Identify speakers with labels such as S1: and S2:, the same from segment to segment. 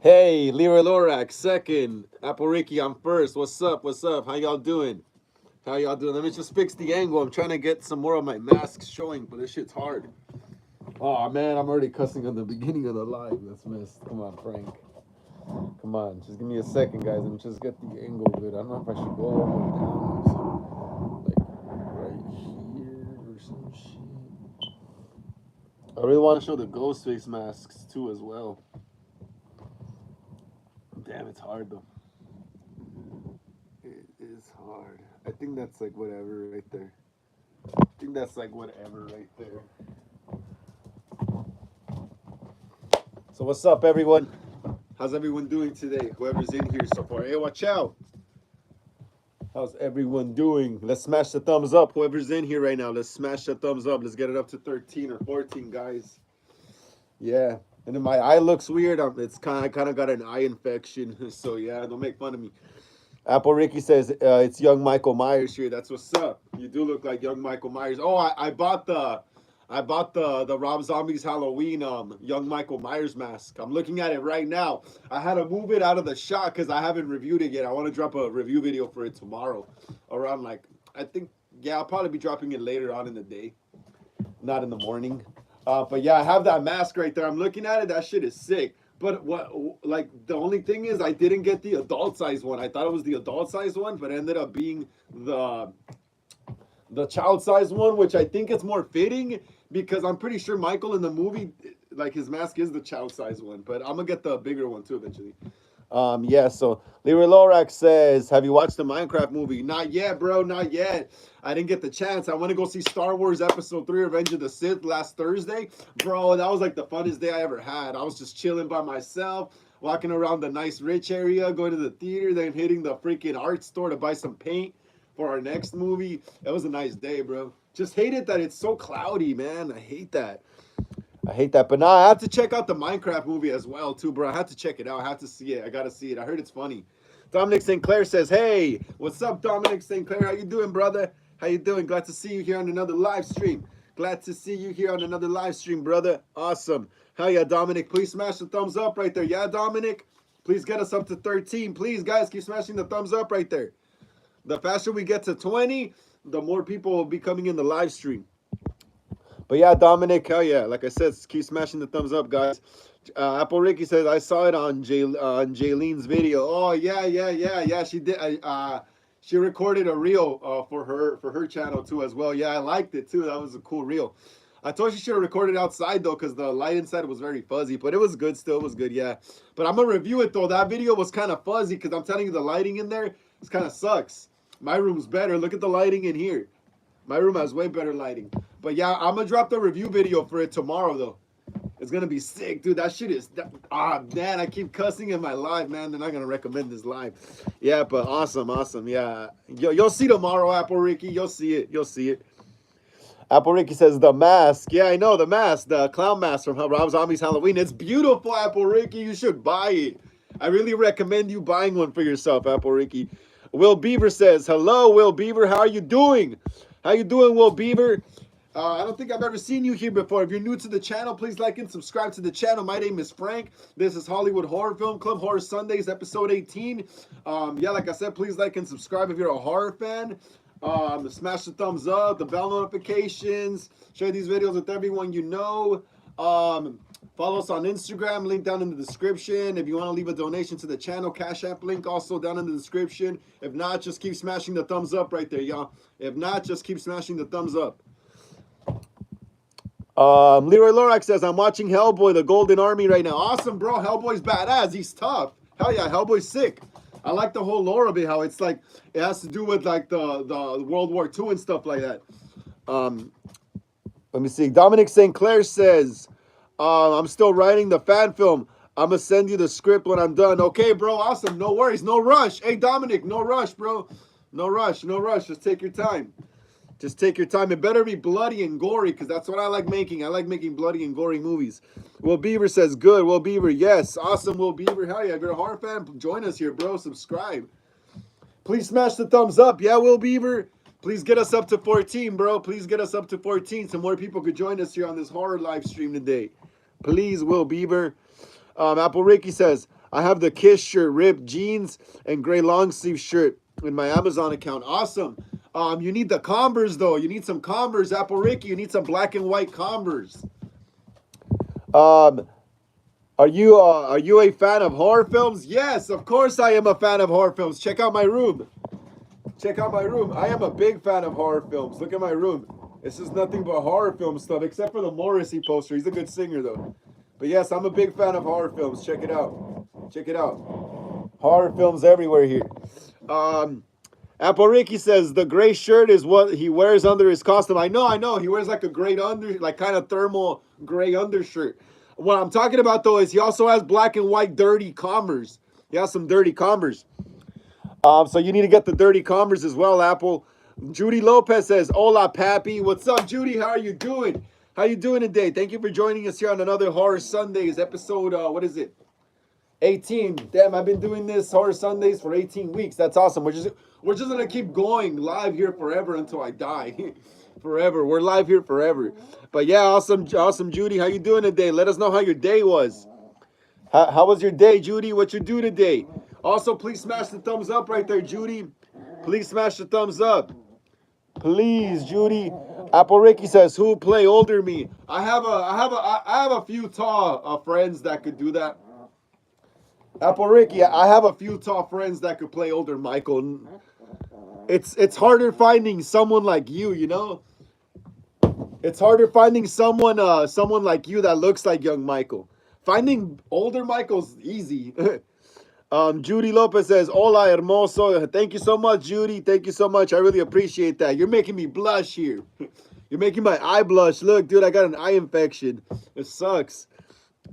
S1: Hey, Leroy Lorak, second. Apple Ricky, I'm first. What's up? What's up? How y'all doing? How y'all doing? Let me just fix the angle. I'm trying to get some more of my masks showing, but this shit's hard. Oh man, I'm already cussing at the beginning of the live. That's missed. Come on, Frank. Come on, just give me a second, guys. Let me just get the angle good. I don't know if I should go all the way down or something. Like right here or some shit. I really want to show the ghost face masks too as well. Damn, it's hard though. It is hard. I think that's like whatever right there. I think that's like whatever right there. So what's up, everyone? How's everyone doing today? Whoever's in here so far. Hey, watch out. How's everyone doing? Let's smash the thumbs up. Whoever's in here right now, let's smash the thumbs up. Let's get it up to 13 or 14, guys. Yeah. And then my eye looks weird. It's kind of got an eye infection. So yeah, don't make fun of me. Apple Ricky says it's young Michael Myers here. That's what's up. You do look like young Michael Myers. Oh, I bought the Rob Zombie's Halloween young Michael Myers mask. I'm looking at it right now. I had to move it out of the shot because I haven't reviewed it yet. I want to drop a review video for it tomorrow, around like I think I'll probably be dropping it later on in the day, not in the morning. But yeah, I have that mask right there. I'm looking at it. That shit is sick. But what, like, the only thing is I didn't get the adult size one. I thought it was the adult size one, but it ended up being the child size one, which I think it's more fitting because I'm pretty sure Michael in the movie, like, his mask is the child size one. But I'm gonna get the bigger one too eventually. Yeah, so Leroy Lorak says, have you watched the Minecraft movie? Not yet, bro, not yet. I didn't get the chance. I want to go see Star Wars Episode 3, Revenge of the Sith last Thursday. Bro, that was like the funnest day I ever had. I was just chilling by myself, walking around the nice rich area, going to the theater, then hitting the freaking art store to buy some paint for our next movie. It was a nice day, bro. Just hate it that it's so cloudy, man. I hate that. I hate that. But now I have to check out the Minecraft movie as well, too, bro. I have to check it out. I have to see it. I got to see it. I heard it's funny. Dominic St. Clair says, hey, what's up, Dominic St. Clair? How you doing, brother? How you doing? Glad to see you here on another live stream. Glad to see you here on another live stream, brother. Awesome. Hell yeah, Dominic. Please smash the thumbs up right there. Yeah, Dominic? Please get us up to 13. Please, guys, keep smashing the thumbs up right there. The faster we get to 20, the more people will be coming in the live stream. But yeah, Dominic, hell yeah. Like I said, keep smashing the thumbs up, guys. Apple Ricky says, I saw it on Jaylene's video. Oh, yeah. She did. She recorded a reel for her channel, too, as well. Yeah, I liked it, too. That was a cool reel. I told she should have recorded outside, though, because the light inside was very fuzzy. But it was good still. It was good, yeah. But I'm going to review it, though. That video was kind of fuzzy because I'm telling you, the lighting in there kind of sucks. My room's better. Look at the lighting in here. My room has way better lighting. But yeah, I'm going to drop the review video for it tomorrow, though. It's going to be sick, dude. That shit is... man, I keep cussing in my live, man. They're not going to recommend this live. Yeah, but awesome. Yeah. You'll see tomorrow, Apple Ricky. You'll see it. Apple Ricky says, the mask. Yeah, I know, the mask. The clown mask from Rob Zombie's Halloween. It's beautiful, Apple Ricky. You should buy it. I really recommend you buying one for yourself, Apple Ricky. Will Beaver says, hello, Will Beaver. How are you doing? How you doing, Will Beaver? I don't think I've ever seen you here before. If you're new to the channel, please like and subscribe to the channel. My name is Frank. This is Hollywood Horror Film Club, Horror Sundayz, episode 18. Yeah, like I said, please like and subscribe if you're a horror fan. Smash the thumbs up, the bell notifications. Share these videos with everyone you know. Follow us on Instagram, link down in the description. If you want to leave a donation to the channel, Cash App link also down in the description. If not, just keep smashing the thumbs up right there, y'all. If not, just keep smashing the thumbs up. Leroy Lorak says, I'm watching Hellboy, the Golden Army right now. Awesome, bro. Hellboy's badass. He's tough. Hell yeah, Hellboy's sick. I like the whole lore of it, how it's like, it has to do with like the World War II and stuff like that. Let me see. Dominic St. Clair says, I'm still writing the fan film. I'm going to send you the script when I'm done. Okay, bro. Awesome. No worries. No rush. Hey, Dominic, no rush, bro. No rush. Just take your time. Just take your time. It better be bloody and gory because that's what I like making. I like making bloody and gory movies. Will Beaver says, good. Will Beaver, yes. Awesome, Will Beaver. Hell yeah. If you're a horror fan, join us here, bro. Subscribe. Please smash the thumbs up. Yeah, Will Beaver. Please get us up to 14, bro. Please get us up to 14 so more people could join us here on this horror live stream today. Please, Will Beaver. Apple Ricky says, I have the Kiss shirt, ripped jeans, and gray long sleeve shirt in my Amazon account. Awesome. You need the Converse though. You need some Converse, Apple Ricky. You need some black and white Converse. Um, are you a fan of horror films? Yes, of course I am a fan of horror films. Check out my room. Check out my room. I am a big fan of horror films. Look at my room. This is nothing but horror film stuff, except for the Morrissey poster. He's a good singer though. But yes, I'm a big fan of horror films. Check it out. Check it out. Horror films everywhere here. Apple Ricky says the gray shirt is what he wears under his costume. I know. He wears like a gray like kind of thermal gray undershirt. What I'm talking about though is he also has black and white dirty Converse. He has some dirty Converse. So you need to get the dirty Converse as well, Apple. Judy Lopez says, "Hola, Pappy." What's up, Judy? How are you doing? How you doing today? Thank you for joining us here on another Horror Sundays episode. What is it? 18. Damn, I've been doing this Horror Sundays for 18 weeks. That's awesome. We're just gonna keep going live here forever until I die. Forever. We're live here forever. But yeah, awesome, Judy. How you doing today? Let us know how your day was. How was your day, Judy? What you do today? Also, please smash the thumbs up right there, Judy. Please smash the thumbs up. Please, Judy. Apple Ricky says, "Who play older me?" I have a few tall friends that could do that. Apple Ricky, I have a few tall friends that could play older Michael. It's harder finding someone like you, you know. It's harder finding someone like you that looks like young Michael. Finding older Michael's easy. Judy Lopez says, "Hola, hermoso." Thank you so much, Judy. Thank you so much. I really appreciate that. You're making me blush here. You're making my eye blush. Look, dude, I got an eye infection. It sucks.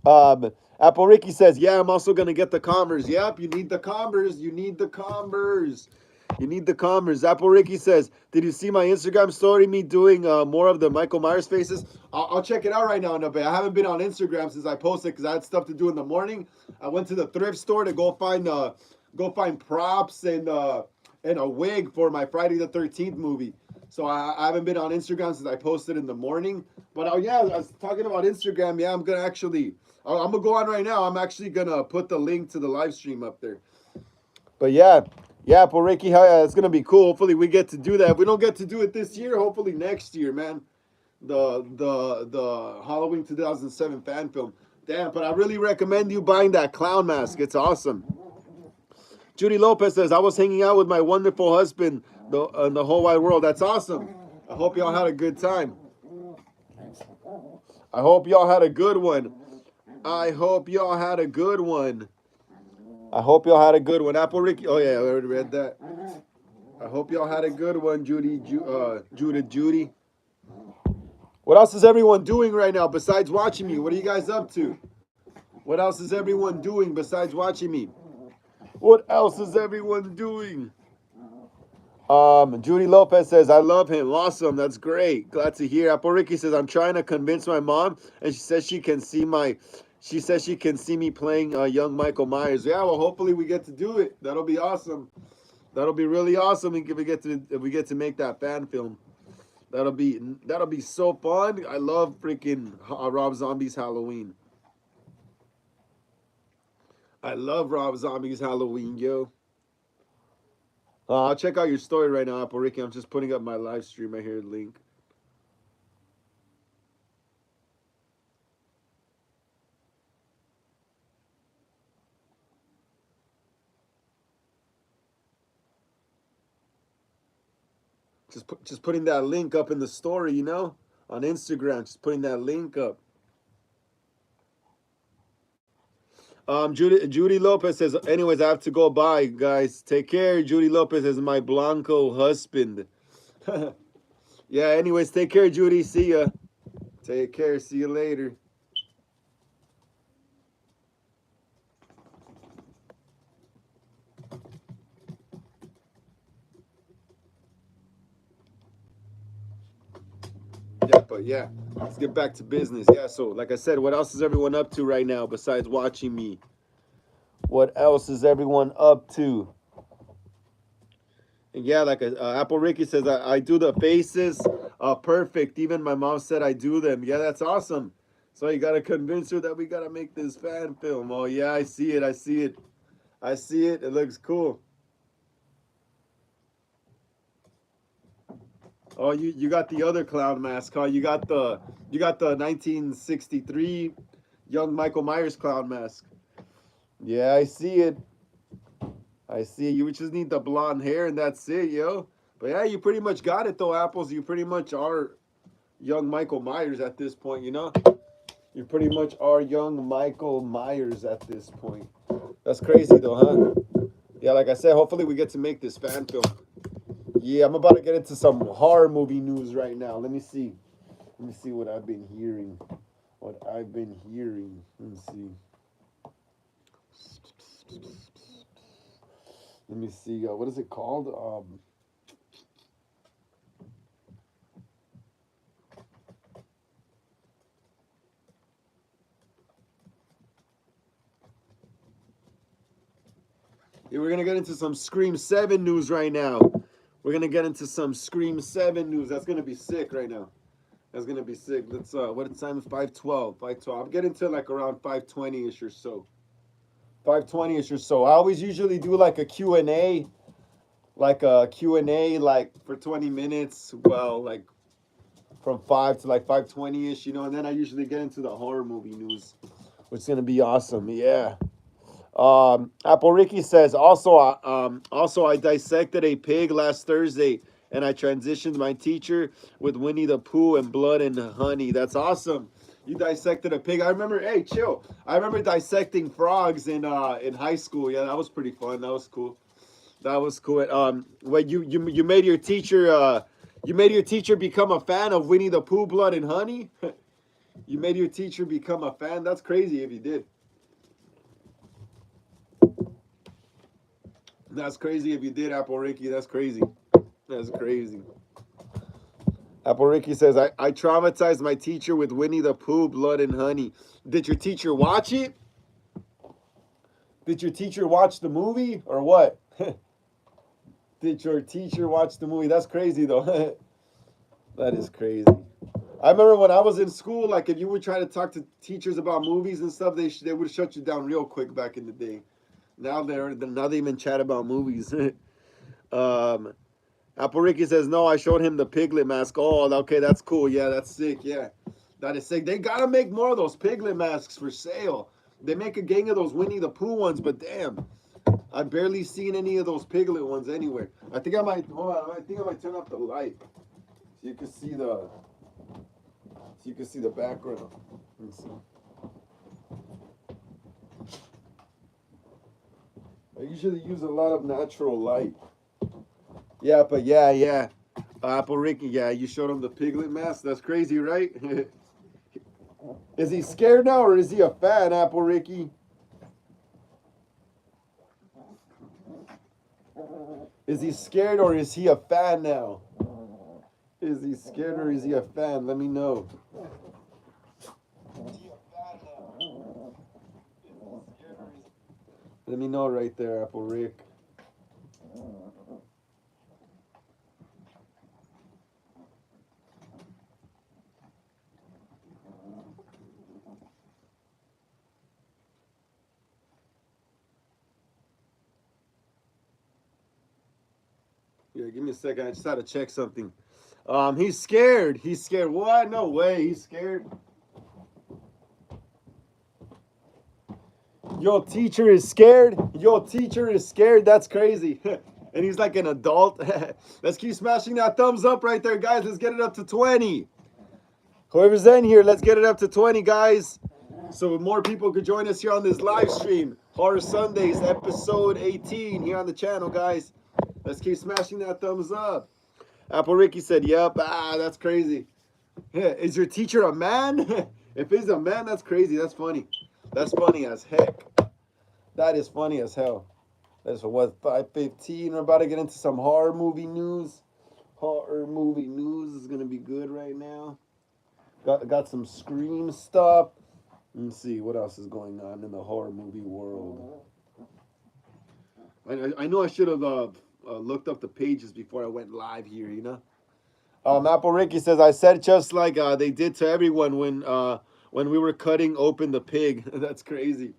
S1: Apple Ricky says, "Yeah, I'm also going to get the Converse." Yep, you need the Converse. You need the Converse. You need the Converse. Apple Ricky says, "Did you see my Instagram story, me doing more of the Michael Myers faces?" I'll check it out right now in a bit. I haven't been on Instagram since I posted because I had stuff to do in the morning. I went to the thrift store to go find props and a wig for my Friday the 13th movie. So I haven't been on Instagram since I posted in the morning. But yeah, I was talking about Instagram. Yeah, I'm gonna go on right now. I'm actually gonna put the link to the live stream up there. But yeah, Apple Ricky, it's gonna be cool. Hopefully we get to do that. If we don't get to do it this year, hopefully next year, man. The Halloween 2007 fan film. Damn, but I really recommend you buying that clown mask. It's awesome. Judy Lopez says, "I was hanging out with my wonderful husband in the whole wide world." That's awesome. I hope y'all had a good time. I hope y'all had a good one. I hope y'all had a good one. I hope y'all had a good one. Apple Ricky. Oh, yeah, I already read that. I hope y'all had a good one, Judy. Judy. What else is everyone doing right now besides watching me? What are you guys up to? What else is everyone doing besides watching me? What else is everyone doing? Judy Lopez says, "I love him." Awesome. That's great. Glad to hear. Apple Ricky says, "I'm trying to convince my mom, and she says she can see me playing young Michael Myers." Yeah, well, hopefully we get to do it. That'll be awesome. That'll be really awesome if we get to make that fan film. That'll be so fun. I love freaking Rob Zombie's Halloween. I love Rob Zombie's Halloween, yo. I'll check out your story right now, Apple Ricky. I'm just putting up my live stream right here, link. Just putting that link up in the story, you know, on Instagram. Just putting that link up. Judy Lopez says, "Anyways, I have to go. Bye, guys. Take care." Judy Lopez is my Blanco husband. Yeah, anyways, take care, Judy. See ya. Take care. See you later. Yeah, but yeah, let's get back to business. Yeah, so like I said, what else is everyone up to right now besides watching me? What else is everyone up to? And yeah, like Apple Ricky says, I do the faces perfect. Even my mom said I do them. Yeah, that's awesome. So you gotta convince her that we gotta make this fan film. Oh yeah, I see it. I see it. I see it. It looks cool. Oh, you got the other clown mask, huh? You got the 1963 young Michael Myers clown mask. Yeah, I see it. I see it. You just need the blonde hair and that's it, yo. But yeah, you pretty much got it though, Apples. You pretty much are young Michael Myers at this point, you know? You pretty much are young Michael Myers at this point. That's crazy though, huh? Yeah, like I said, hopefully we get to make this fan film. Yeah, I'm about to get into some horror movie news right now. Let me see. Let me see what I've been hearing. What I've been hearing. Let me see. Let me see. What is it called? Yeah, we're gonna get into some Scream 7 news right now. We're gonna get into some Scream 7 news. That's gonna be sick right now. That's gonna be sick. Let's what time is 5:12? 5:12. I'm getting to like around 5:20ish or so. 5:20ish or so. I always usually do like a Q&A, like a Q&A like for 20 minutes. Well, like from 5 to like 5:20ish, you know, and then I usually get into the horror movie news, which is gonna be awesome. Yeah. Apple Ricky says also I dissected a pig last Thursday and I transitioned my teacher with Winnie the Pooh and blood and honey. That's awesome. You dissected a pig. I remember. Hey, chill. I remember dissecting frogs in high school. Yeah, that was pretty fun. That was cool. That was cool. When you made your teacher you made your teacher become a fan of Winnie the Pooh, blood and honey. You made your teacher become a fan. That's crazy if you did. That's crazy if you did, Apple Ricky. That's crazy. That's crazy. Apple Ricky says, I traumatized my teacher with Winnie the Pooh, blood and honey. Did your teacher watch it? Did your teacher watch the movie or what? Did your teacher watch the movie? That's crazy though. That is crazy. I remember when I was in school, like if you would try to talk to teachers about movies and stuff, they would shut you down real quick back in the day. Now they even chat about movies. um, Apple Ricky says no. I showed him the piglet mask. Oh, okay, that's cool. Yeah, that's sick. Yeah, that is sick. They gotta make more of those piglet masks for sale. They make a gang of those Winnie the Pooh ones, but damn, I've barely seen any of those piglet ones anywhere. I think I might hold on. I think I might turn off the light so you can see the background. Let me see. I usually use a lot of natural light. Yeah, but yeah. Apple Ricky, yeah, you showed him the piglet mask. That's crazy, right? Is he scared now or is he a fan, Apple Ricky? Is he scared or is he a fan now? Is he scared or is he a fan? Let me know. Let me know right there, Apple Rick. Yeah, give me a second. I just had to check something. He's scared. He's scared. What? No way. He's scared. Your teacher is scared. Your teacher is scared. That's crazy. And he's like an adult. Let's keep smashing that thumbs up right there, guys. Let's get it up to 20. Whoever's in here, let's get it up to 20, guys. So more people could join us here on this live stream. Horror Sundayz, episode 18 here on the channel, guys. Let's keep smashing that thumbs up. Apple Ricky said, yep. Ah, that's crazy. Is your teacher a man? If he's a man, that's crazy. That's funny. That's funny as heck. That is funny as hell. That's what, 5:15. We're about to get into some horror movie news. Horror movie news is gonna be good right now. Got some Scream stuff. Let's see what else is going on in the horror movie world. I know I should have looked up the pages before I went live here. You know. Apple Ricky says I said just like they did to everyone when we were cutting open the pig. That's crazy.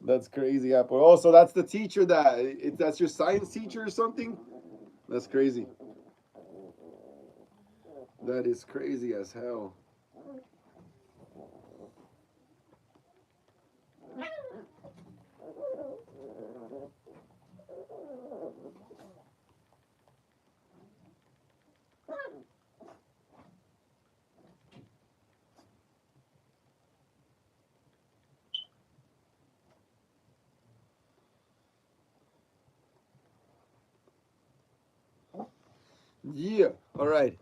S1: That's crazy, Apple. Oh, so that's the teacher that's your science teacher or something? That's crazy. That is crazy as hell. Yeah. All right.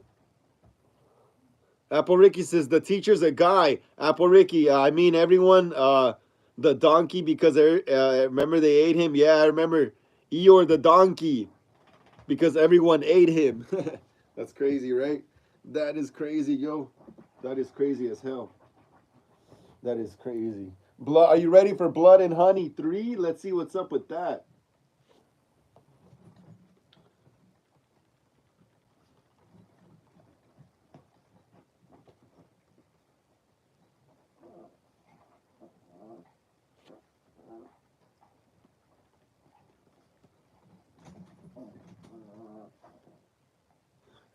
S1: Apple Ricky says the teacher's a guy. Apple Ricky, I mean everyone. The donkey because remember they ate him. Yeah, I remember Eeyore the donkey because everyone ate him. That's crazy, right? That is crazy, yo. That is crazy as hell. That is crazy. Blood. Are you ready for Blood and Honey 3? Let's see what's up with that.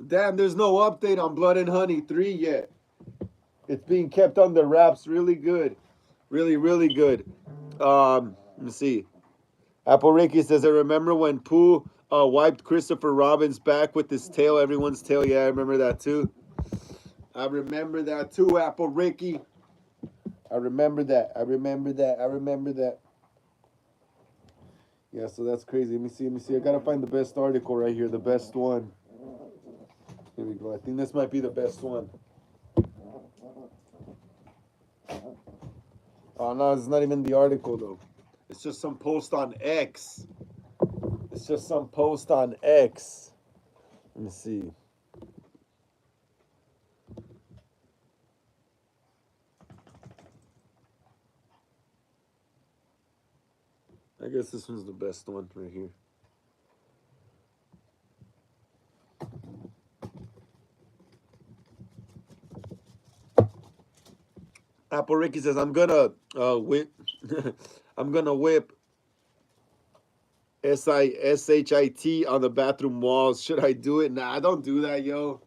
S1: Damn, there's no update on Blood and Honey 3 yet. It's being kept under wraps. Really good. Really, really good. Let me see. Apple Ricky says, I remember when Pooh wiped Christopher Robin's back with his tail, everyone's tail. Yeah, I remember that too. I remember that too, Apple Ricky. I remember that. I remember that. I remember that. Yeah, so that's crazy. Let me see. Let me see. I gotta find the best article right here. The best one. Here we go. I think this might be the best one. Oh no, it's not even the article though. It's just some post on X. It's just some post on X. Let me see. I guess this one's the best one right here. Apple Ricky says, I'm gonna whip I'm gonna whip SISHIT on the bathroom walls. Should I do it? Nah, don't do that, yo.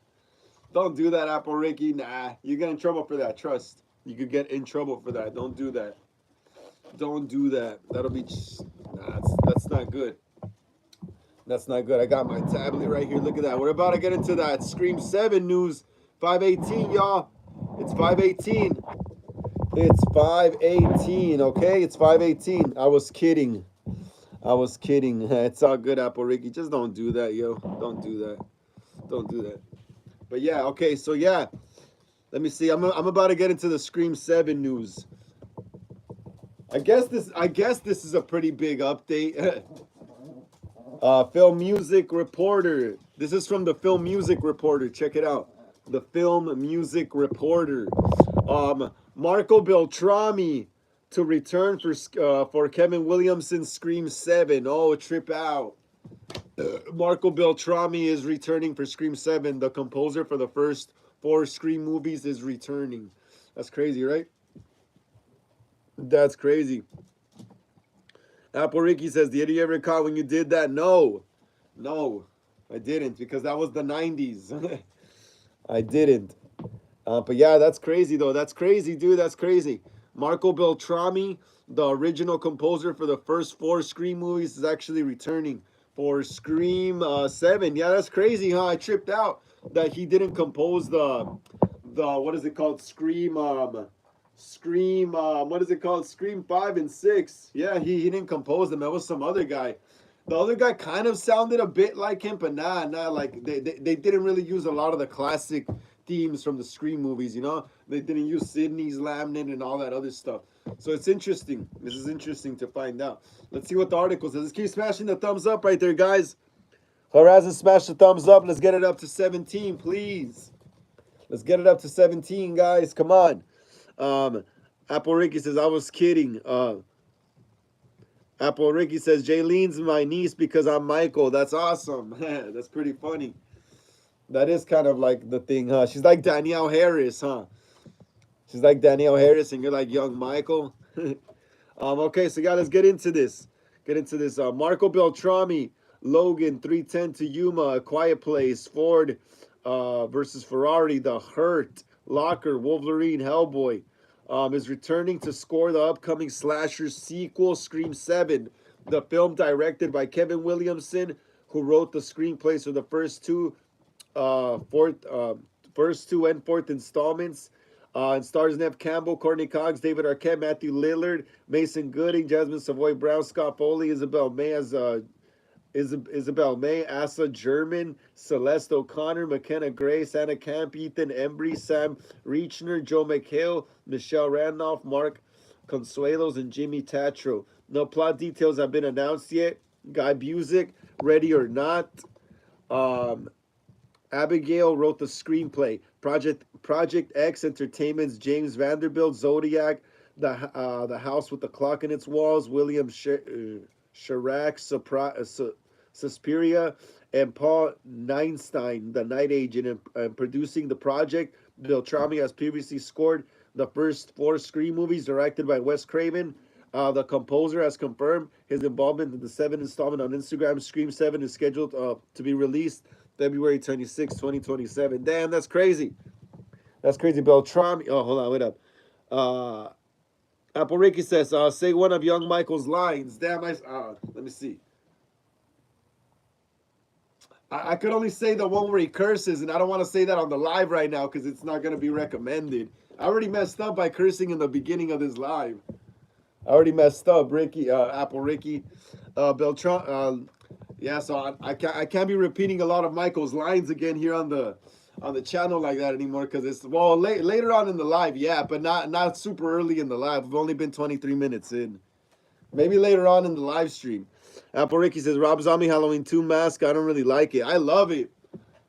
S1: Don't do that, Apple Ricky. Nah, you get in trouble for that. Trust. You could get in trouble for that. Don't do that. Don't do that. That'll be nah. That's not good. That's not good. I got my tablet right here. Look at that. We're about to get into that Scream 7 news. 518, y'all. It's 518. It's 518, okay? It's 518. I was kidding. I was kidding. It's all good, Apple Ricky. Just don't do that, yo. Don't do that. Don't do that. But yeah, okay, so yeah. Let me see. I'm about to get into the Scream 7 news. I guess this is a pretty big update. Film Music Reporter. This is from the Film Music Reporter. Check it out. The Film Music Reporter. Marco Beltrami to return for Kevin Williamson's Scream 7. Oh, trip out. Marco Beltrami is returning for Scream 7. The composer for the first 4 Scream movies is returning. That's crazy, right? That's crazy. Apple Ricky says, did you ever caught when you did that? No. No, I didn't because that was the 90s. I didn't. But yeah, that's crazy though. That's crazy, dude. That's crazy. Marco Beltrami, the original composer for the first 4 Scream movies, is actually returning for Scream 7. Yeah, that's crazy, huh? I tripped out that he didn't compose the what is it called? Scream what is it called? Scream 5 and 6. Yeah, he didn't compose them. That was some other guy. The other guy kind of sounded a bit like him, but nah, like they didn't really use a lot of the classic themes from the Scream movies, you know? They didn't use Sidney's Laminate and all that other stuff. So it's interesting. This is interesting to find out. Let's see what the article says. Let's keep smashing the thumbs up right there, guys. Horizon, smash the thumbs up. Let's get it up to 17, please. Let's get it up to 17, guys. Come on. Apple Ricky says, I was kidding. Apple Ricky says, Jaylene's my niece because I'm Michael. That's awesome. That's pretty funny. That is kind of like the thing, huh? She's like Danielle Harris, huh? She's like Danielle Harris, and you're like young Michael. Okay, so yeah, let's get into this. Get into this. Marco Beltrami, Logan, 310 to Yuma, A Quiet Place, Ford versus Ferrari, The Hurt, Locker, Wolverine, Hellboy, is returning to score the upcoming slasher sequel, Scream 7. The film directed by Kevin Williamson, who wrote the screenplays for the fourth, first two and fourth installments. And stars Nev Campbell, Courtney Cox, David Arquette, Matthew Lillard, Mason Gooding, Jasmine Savoy Brown, Scott Foley, Isabel May as Isabel May, Asa German, Celeste O'Connor, McKenna Grace, Anna Camp, Ethan Embry, Sam Reachner, Joe McHale, Michelle Randolph, Mark Consuelos, and Jimmy Tatro. No plot details have been announced yet. Guy Busick, Ready or Not. Um, Abigail wrote the screenplay. Project X Entertainment's James Vanderbilt, Zodiac, the House with the Clock in its Walls, William Chirac, Suspiria, and Paul Neinstein, the Night Agent, and producing the project. Beltrami has previously scored the first four Scream movies directed by Wes Craven. The composer has confirmed his involvement in the seventh installment on Instagram. Scream 7 is scheduled to be released February 26, 2027. Damn, that's crazy. That's crazy. Beltrami. Oh, hold on, wait up. Apple Ricky says, say one of young Michael's lines. Damn, let me see. I could only say the one where he curses, and I don't want to say that on the live right now because it's not going to be recommended. I already messed up by cursing in the beginning of this live. I already messed up, Ricky, Apple Ricky. Beltran, yeah, so I can't be repeating a lot of Michael's lines again here on the channel like that anymore because it's later on in the live, yeah, but not super early in the live. We've only been 23 minutes in. Maybe later on in the live stream. Apple Ricky says Rob Zombie Halloween 2 mask. I don't really like it. I love it.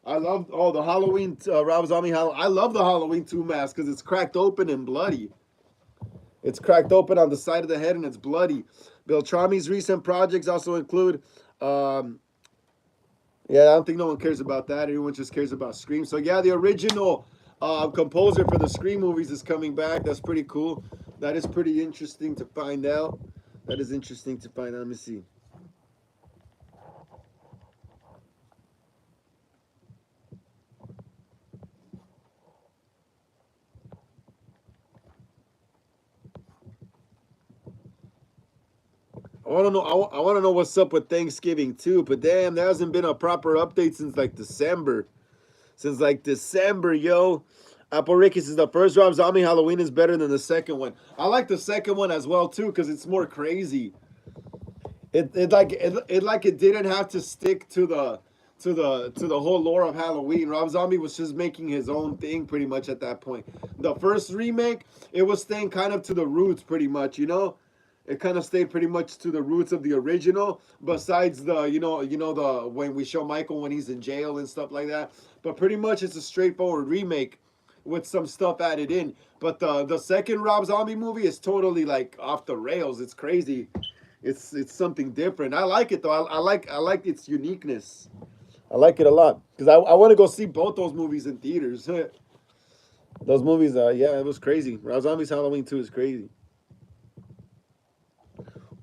S1: I love the Halloween Rob Zombie I love the Halloween 2 mask because it's cracked open and bloody. It's cracked open on the side of the head and it's bloody. Beltrami's recent projects also include yeah, I don't think no one cares about that. Everyone just cares about Scream. So yeah, the original composer for the Scream movies is coming back. That's pretty cool. That is pretty interesting to find out. That is interesting to find out. Let me see. I want to know. I want to know what's up with Thanksgiving too. But damn, there hasn't been a proper update since like December. Since like December, yo. Apple Ricky says the first Rob Zombie Halloween is better than the second one. I like the second one as well too because it's more crazy. It didn't have to stick to the whole lore of Halloween. Rob Zombie was just making his own thing pretty much at that point. The first remake, it was staying kind of to the roots pretty much, you know? It kind of stayed pretty much to the roots of the original, besides the the when we show Michael when he's in jail and stuff like that. But pretty much it's a straightforward remake with some stuff added in. But the second Rob Zombie movie is totally like off the rails. It's crazy. It's something different. I like it though. I like its uniqueness. I like it a lot because I want to go see both those movies in theaters. Those movies, yeah, it was crazy. Rob Zombie's Halloween 2 is crazy.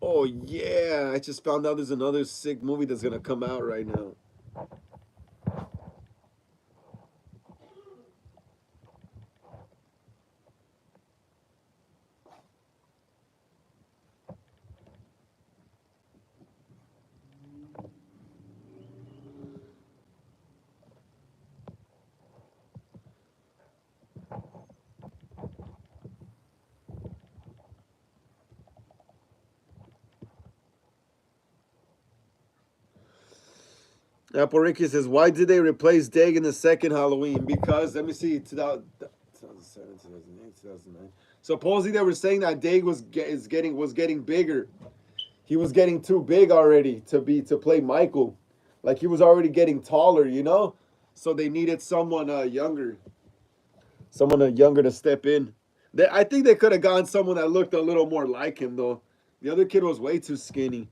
S1: Oh yeah, I just found out there's another sick movie that's gonna come out right now. Apple Ricky says, why did they replace Dag in the second Halloween? Because, let me see, 2007, 2008, 2009. Supposedly they were saying that Dag was getting bigger. He was getting too big already to play Michael. Like he was already getting taller, you know? So they needed someone younger. Someone younger to step in. I think they could have gone someone that looked a little more like him though. The other kid was way too skinny.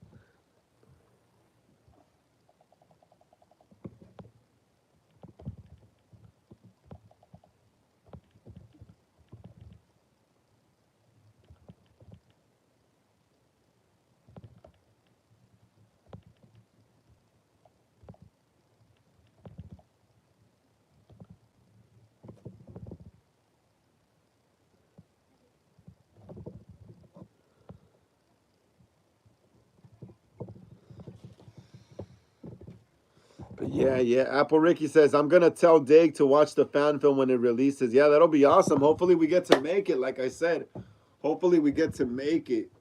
S1: Yeah, yeah. Apple Ricky says, I'm going to tell Dig to watch the fan film when it releases. Yeah, that'll be awesome. Hopefully we get to make it, like I said. Hopefully we get to make it.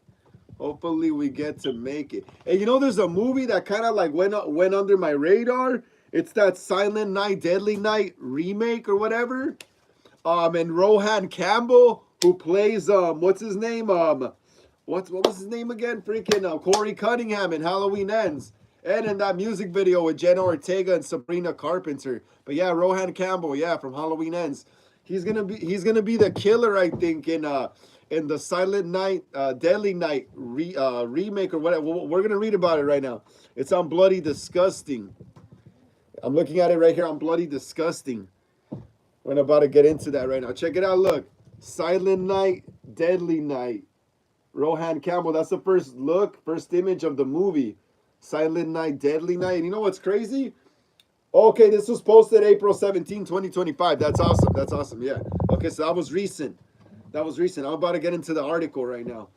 S1: Hopefully we get to make it. And you know, there's a movie that kind of like went under my radar. It's that Silent Night, Deadly Night remake or whatever. And Rohan Campbell, who plays what's his name? What was his name again? Freaking Corey Cunningham in Halloween Ends. And in that music video with Jenna Ortega and Sabrina Carpenter. But yeah, Rohan Campbell, yeah, from Halloween Ends. He's gonna be the killer, I think, in the Silent Night, Deadly Night remake or whatever. We're gonna read about it right now. It's on Bloody Disgusting. I'm looking at it right here on Bloody Disgusting. We're about to get into that right now. Check it out. Look, Silent Night, Deadly Night. Rohan Campbell. That's the first look, first image of the movie. Silent Night, Deadly Night. And you know what's crazy? Okay, this was posted April 17, 2025. That's awesome. That's awesome. Yeah. Okay, so that was recent. That was recent. I'm about to get into the article right now.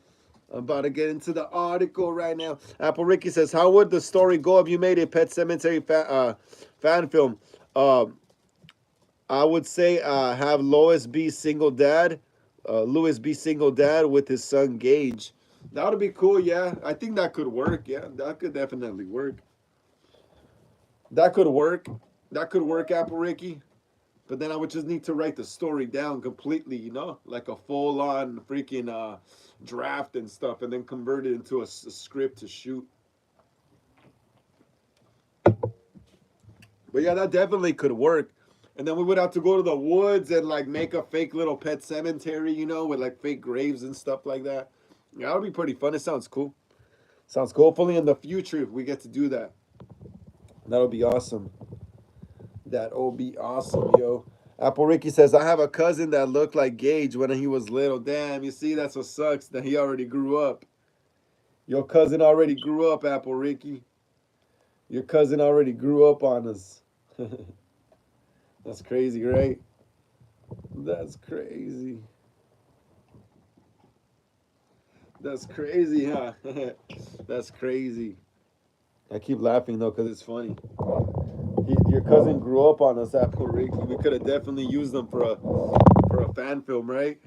S1: Apple Ricky says, how would the story go if you made a Pet Cemetery fan film? I would say have Louis be single dad with his son Gage. That would be cool, yeah. I think that could work, yeah. That could definitely work. That could work. That could work, Apple Ricky. But then I would just need to write the story down completely, you know? Like a full-on freaking draft and stuff, and then convert it into a script to shoot. But yeah, that definitely could work. And then we would have to go to the woods and like make a fake little pet cemetery, you know, with like fake graves and stuff like that. Yeah, that would be pretty fun. It sounds cool. Sounds cool. Hopefully in the future we get to do that. That'll be awesome. That'll be awesome, yo. Apple Ricky says, I have a cousin that looked like Gage when he was little. Damn, you see, that's what sucks, that he already grew up. Your cousin already grew up, Apple Ricky. Your cousin already grew up on us. That's crazy, right? That's crazy. That's crazy, huh? That's crazy. I keep laughing, though, because it's funny. Your cousin grew up on us, Apple Ricky. We could have definitely used them for a fan film, right?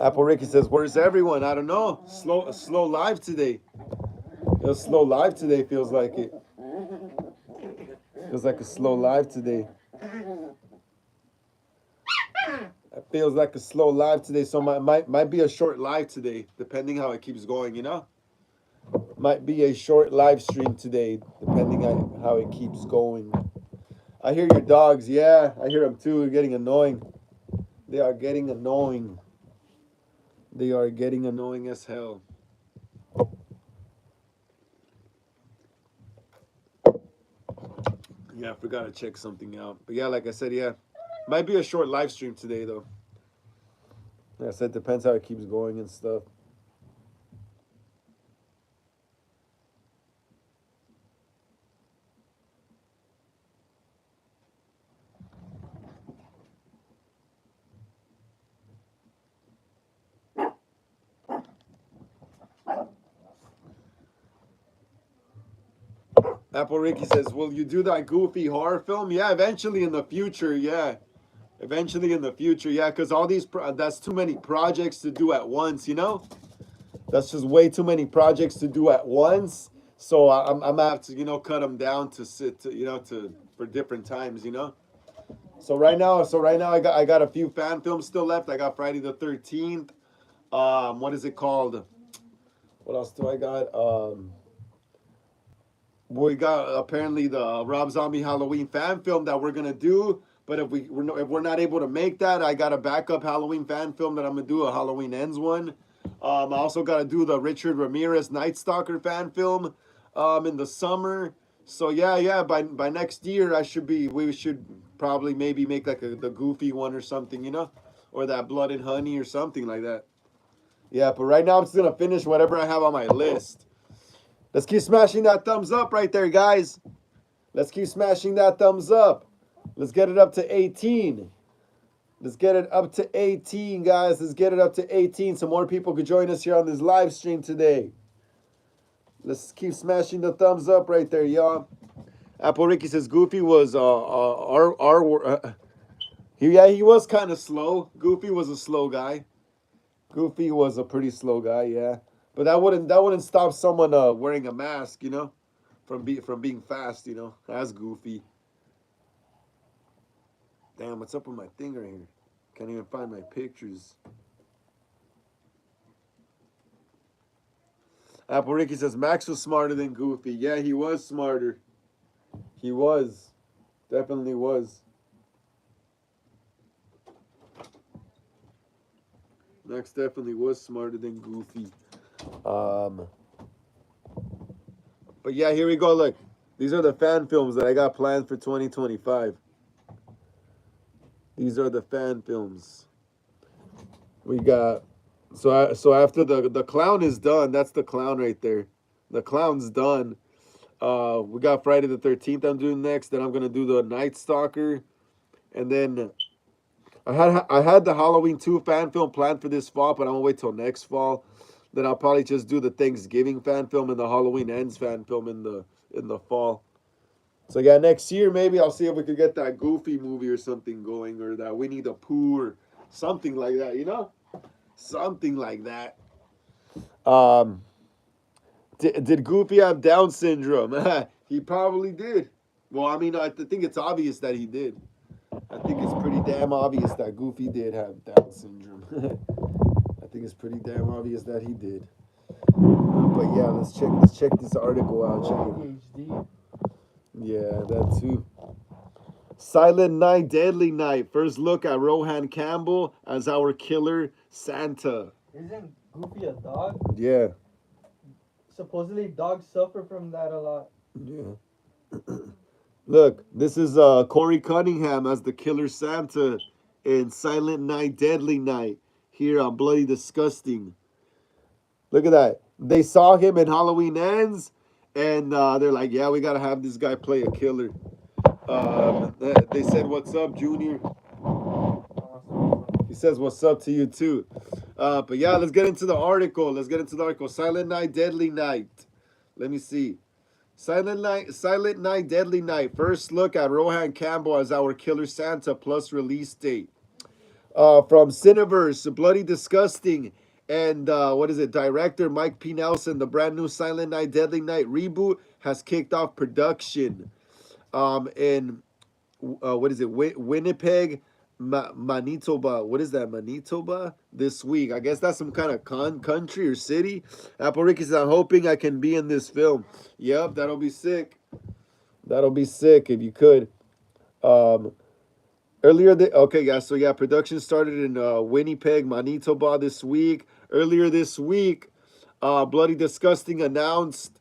S1: Apple Ricky says, where's everyone? I don't know. Slow live today. It was slow live today, feels like it. Feels like a slow live today. It feels like a slow live today, so might be a short live today, depending how it keeps going, you know? Might be a short live stream today, depending on how it keeps going. I hear your dogs. Yeah, I hear them too. They're getting annoying. They are getting annoying. They are getting annoying as hell. Yeah, I forgot to check something out. But yeah, like I said, yeah. Might be a short live stream today, though. Like I said, depends how it keeps going and stuff. Apple Ricky says, will you do that goofy horror film? Yeah, eventually in the future, yeah. Eventually in the future, yeah, because all these, that's too many projects to do at once, you know? That's just way too many projects to do at once. So I'm gonna have to, you know, cut them down to for different times, you know? So right now I got a few fan films still left. I got Friday the 13th. What is it called? What else do I got? We got apparently the Rob Zombie Halloween fan film that we're gonna do. But if we're not able to make that, I got a backup Halloween fan film that I'm gonna do, a Halloween Ends one. I also got to do the Richard Ramirez Night Stalker fan film in the summer. So yeah, by next year we should probably maybe make like the Goofy one or something, you know, or that Blood and Honey or something like that. Yeah, but right now I'm just gonna finish whatever I have on my list. Let's keep smashing that thumbs up right there, guys. Let's keep smashing that thumbs up. Let's get it up to 18. Let's get it up to 18, guys. Let's get it up to 18 so more people could join us here on this live stream today. Let's keep smashing the thumbs up right there, y'all. Apple Ricky says Goofy was yeah, he was kind of slow. Goofy was a slow guy. Goofy was a pretty slow guy, yeah. But that wouldn't stop someone wearing a mask, from being fast, That's Goofy. Damn, what's up with my thing right here? Can't even find my pictures. Apple Ricky says Max was smarter than Goofy. Yeah, he was smarter. He was. Definitely was. Max definitely was smarter than Goofy. But yeah, here we go. Look, these are the fan films that I got planned for 2025. These are the fan films. We got so after the clown is done. That's the clown right there. The clown's done. We got Friday the 13th. I'm doing next. Then I'm gonna do the Night Stalker, and then I had the Halloween 2 fan film planned for this fall, but I'm gonna wait till next fall. Then I'll probably just do the Thanksgiving fan film and the Halloween Ends fan film in the fall. So yeah, next year maybe I'll see if we could get that Goofy movie or something going, or that Winnie the Pooh or something like that, something like that. Um, did Goofy have Down syndrome? He probably did. Well, I mean, I think it's obvious that he did. I think it's pretty damn obvious that Goofy did have Down syndrome. I think it's pretty damn obvious that he did. But yeah, let's check this article out. Check it. Yeah, that too. Silent Night, Deadly Night. First look at Rohan Campbell as our killer Santa.
S2: Isn't Goofy a dog?
S1: Yeah.
S2: Supposedly dogs suffer from that a lot.
S1: Yeah. Look, this is Corey Cunningham as the killer Santa in Silent Night, Deadly Night here on Bloody Disgusting. Look at that. They saw him in Halloween Ends, and they're like, yeah, we got to have this guy play a killer. They said, what's up, Junior? He says, what's up to you, too. But yeah, let's get into the article. Silent Night, Deadly Night. Let me see. Silent Night, Deadly Night. First look at Rohan Campbell as our killer Santa plus release date. From Cineverse, Bloody Disgusting, and director Mike P. Nelson, the brand new Silent Night, Deadly Night reboot has kicked off production. In Winnipeg, Manitoba. What is that, Manitoba? This week. I guess that's some kind of country or city. Apple Ricky says, I'm hoping I can be in this film. Yep, that'll be sick. That'll be sick if you could. Production started in Winnipeg, Manitoba this week. Earlier this week, Bloody Disgusting announced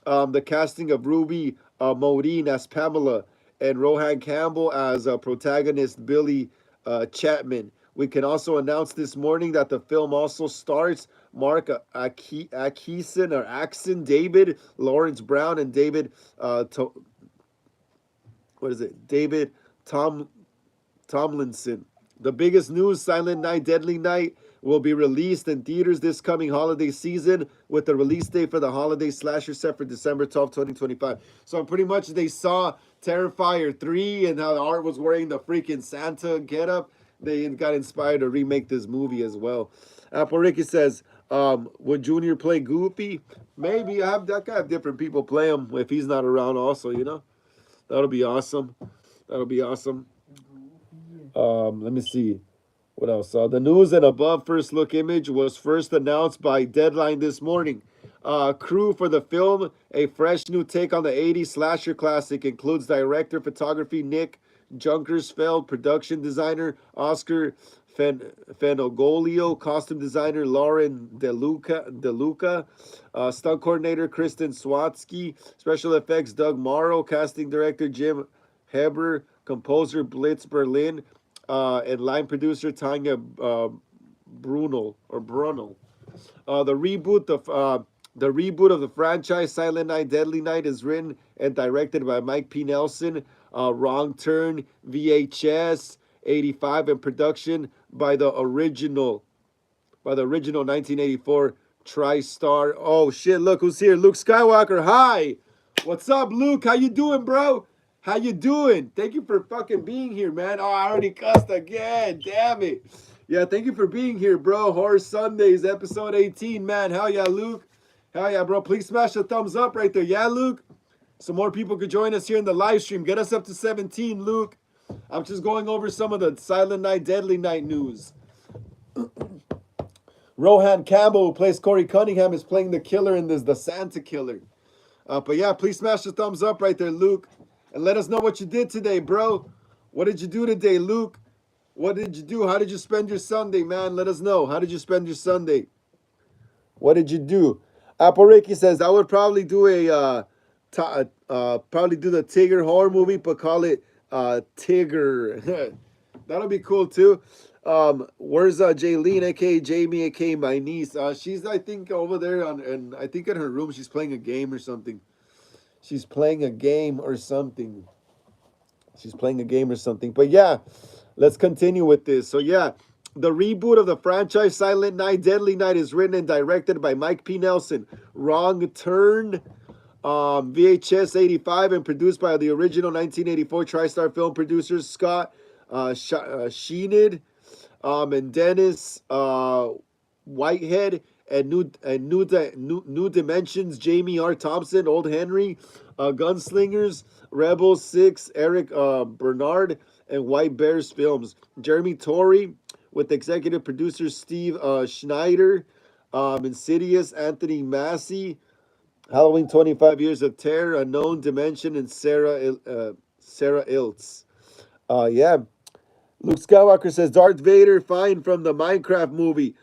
S1: the casting of Ruby Modine as Pamela and Rohan Campbell as protagonist Billy Chapman. We can also announce this morning that the film also stars Mark Axon, David Lawrence Brown, and David David Tomlinson. The biggest news: Silent Night, Deadly Night will be released in theaters this coming holiday season, with the release date for the holiday slasher set for December 12th, 2025. So pretty much they saw Terrifier 3 and how the art was wearing the freaking Santa getup. They got inspired to remake this movie as well. Apple Ricky says, would Junior play Goofy? Maybe. I could have different people play him if he's not around also, That'll be awesome. Let me see. What else? The news and above first look image was first announced by Deadline this morning. Crew for the film, a fresh new take on the 80s slasher classic, includes director photography Nick Junkersfeld, production designer Oscar Fenogolio, costume designer Lauren DeLuca, stunt coordinator Kristen Swatsky, special effects Doug Morrow, casting director Jim Heber, composer Blitz Berlin, and line producer Tanya Brunel. The reboot of the franchise Silent Night, Deadly Night is written and directed by Mike P. Nelson. Wrong Turn, VHS, '85, and production by the original 1984 TriStar. Oh shit! Look who's here, Luke Skywalker. Hi, what's up, Luke? How you doing, bro? How you doing? Thank you for fucking being here, man. Oh, I already cussed again. Damn it. Yeah, thank you for being here, bro. Horror Sundayz, episode 18, man. Hell yeah, Luke. Hell yeah, bro. Please smash the thumbs up right there. Yeah, Luke? So more people could join us here in the live stream. Get us up to 17, Luke. I'm just going over some of the Silent Night, Deadly Night news. Rohan Campbell, who plays Corey Cunningham, is playing the killer in this, the Santa Killer. But yeah, please smash the thumbs up right there, Luke. And let us know what you did today, bro. What did you do today, Luke? What did you do? How did you spend your Sunday, man? Let us know. How did you spend your Sunday? What did you do? Apple Ricky says, I would probably do probably do the Tigger horror movie, but call it Tigger. That'll be cool too. Where's Jaylene, aka Jamie, aka my niece? She's I think over there and I think in her room she's playing a game or something. She's playing a game or something. She's playing a game or something. But yeah, let's continue with this. So yeah, the reboot of the franchise Silent Night, Deadly Night is written and directed by Mike P. Nelson. Wrong Turn, VHS 85, and produced by the original 1984 TriStar film producers Scott Sheenid and Dennis Whitehead, and New Dimensions, Jamie R. Thompson, Old Henry, Gunslingers, Rebel 6, Eric Bernard, and White Bears Films. Jeremy Torrey, with executive producers Steve Schneider, Insidious, Anthony Massey, Halloween 25 Years of Terror, Unknown Dimension, and Sarah Iltz. Yeah. Luke Skywalker says Darth Vader fine from the Minecraft movie.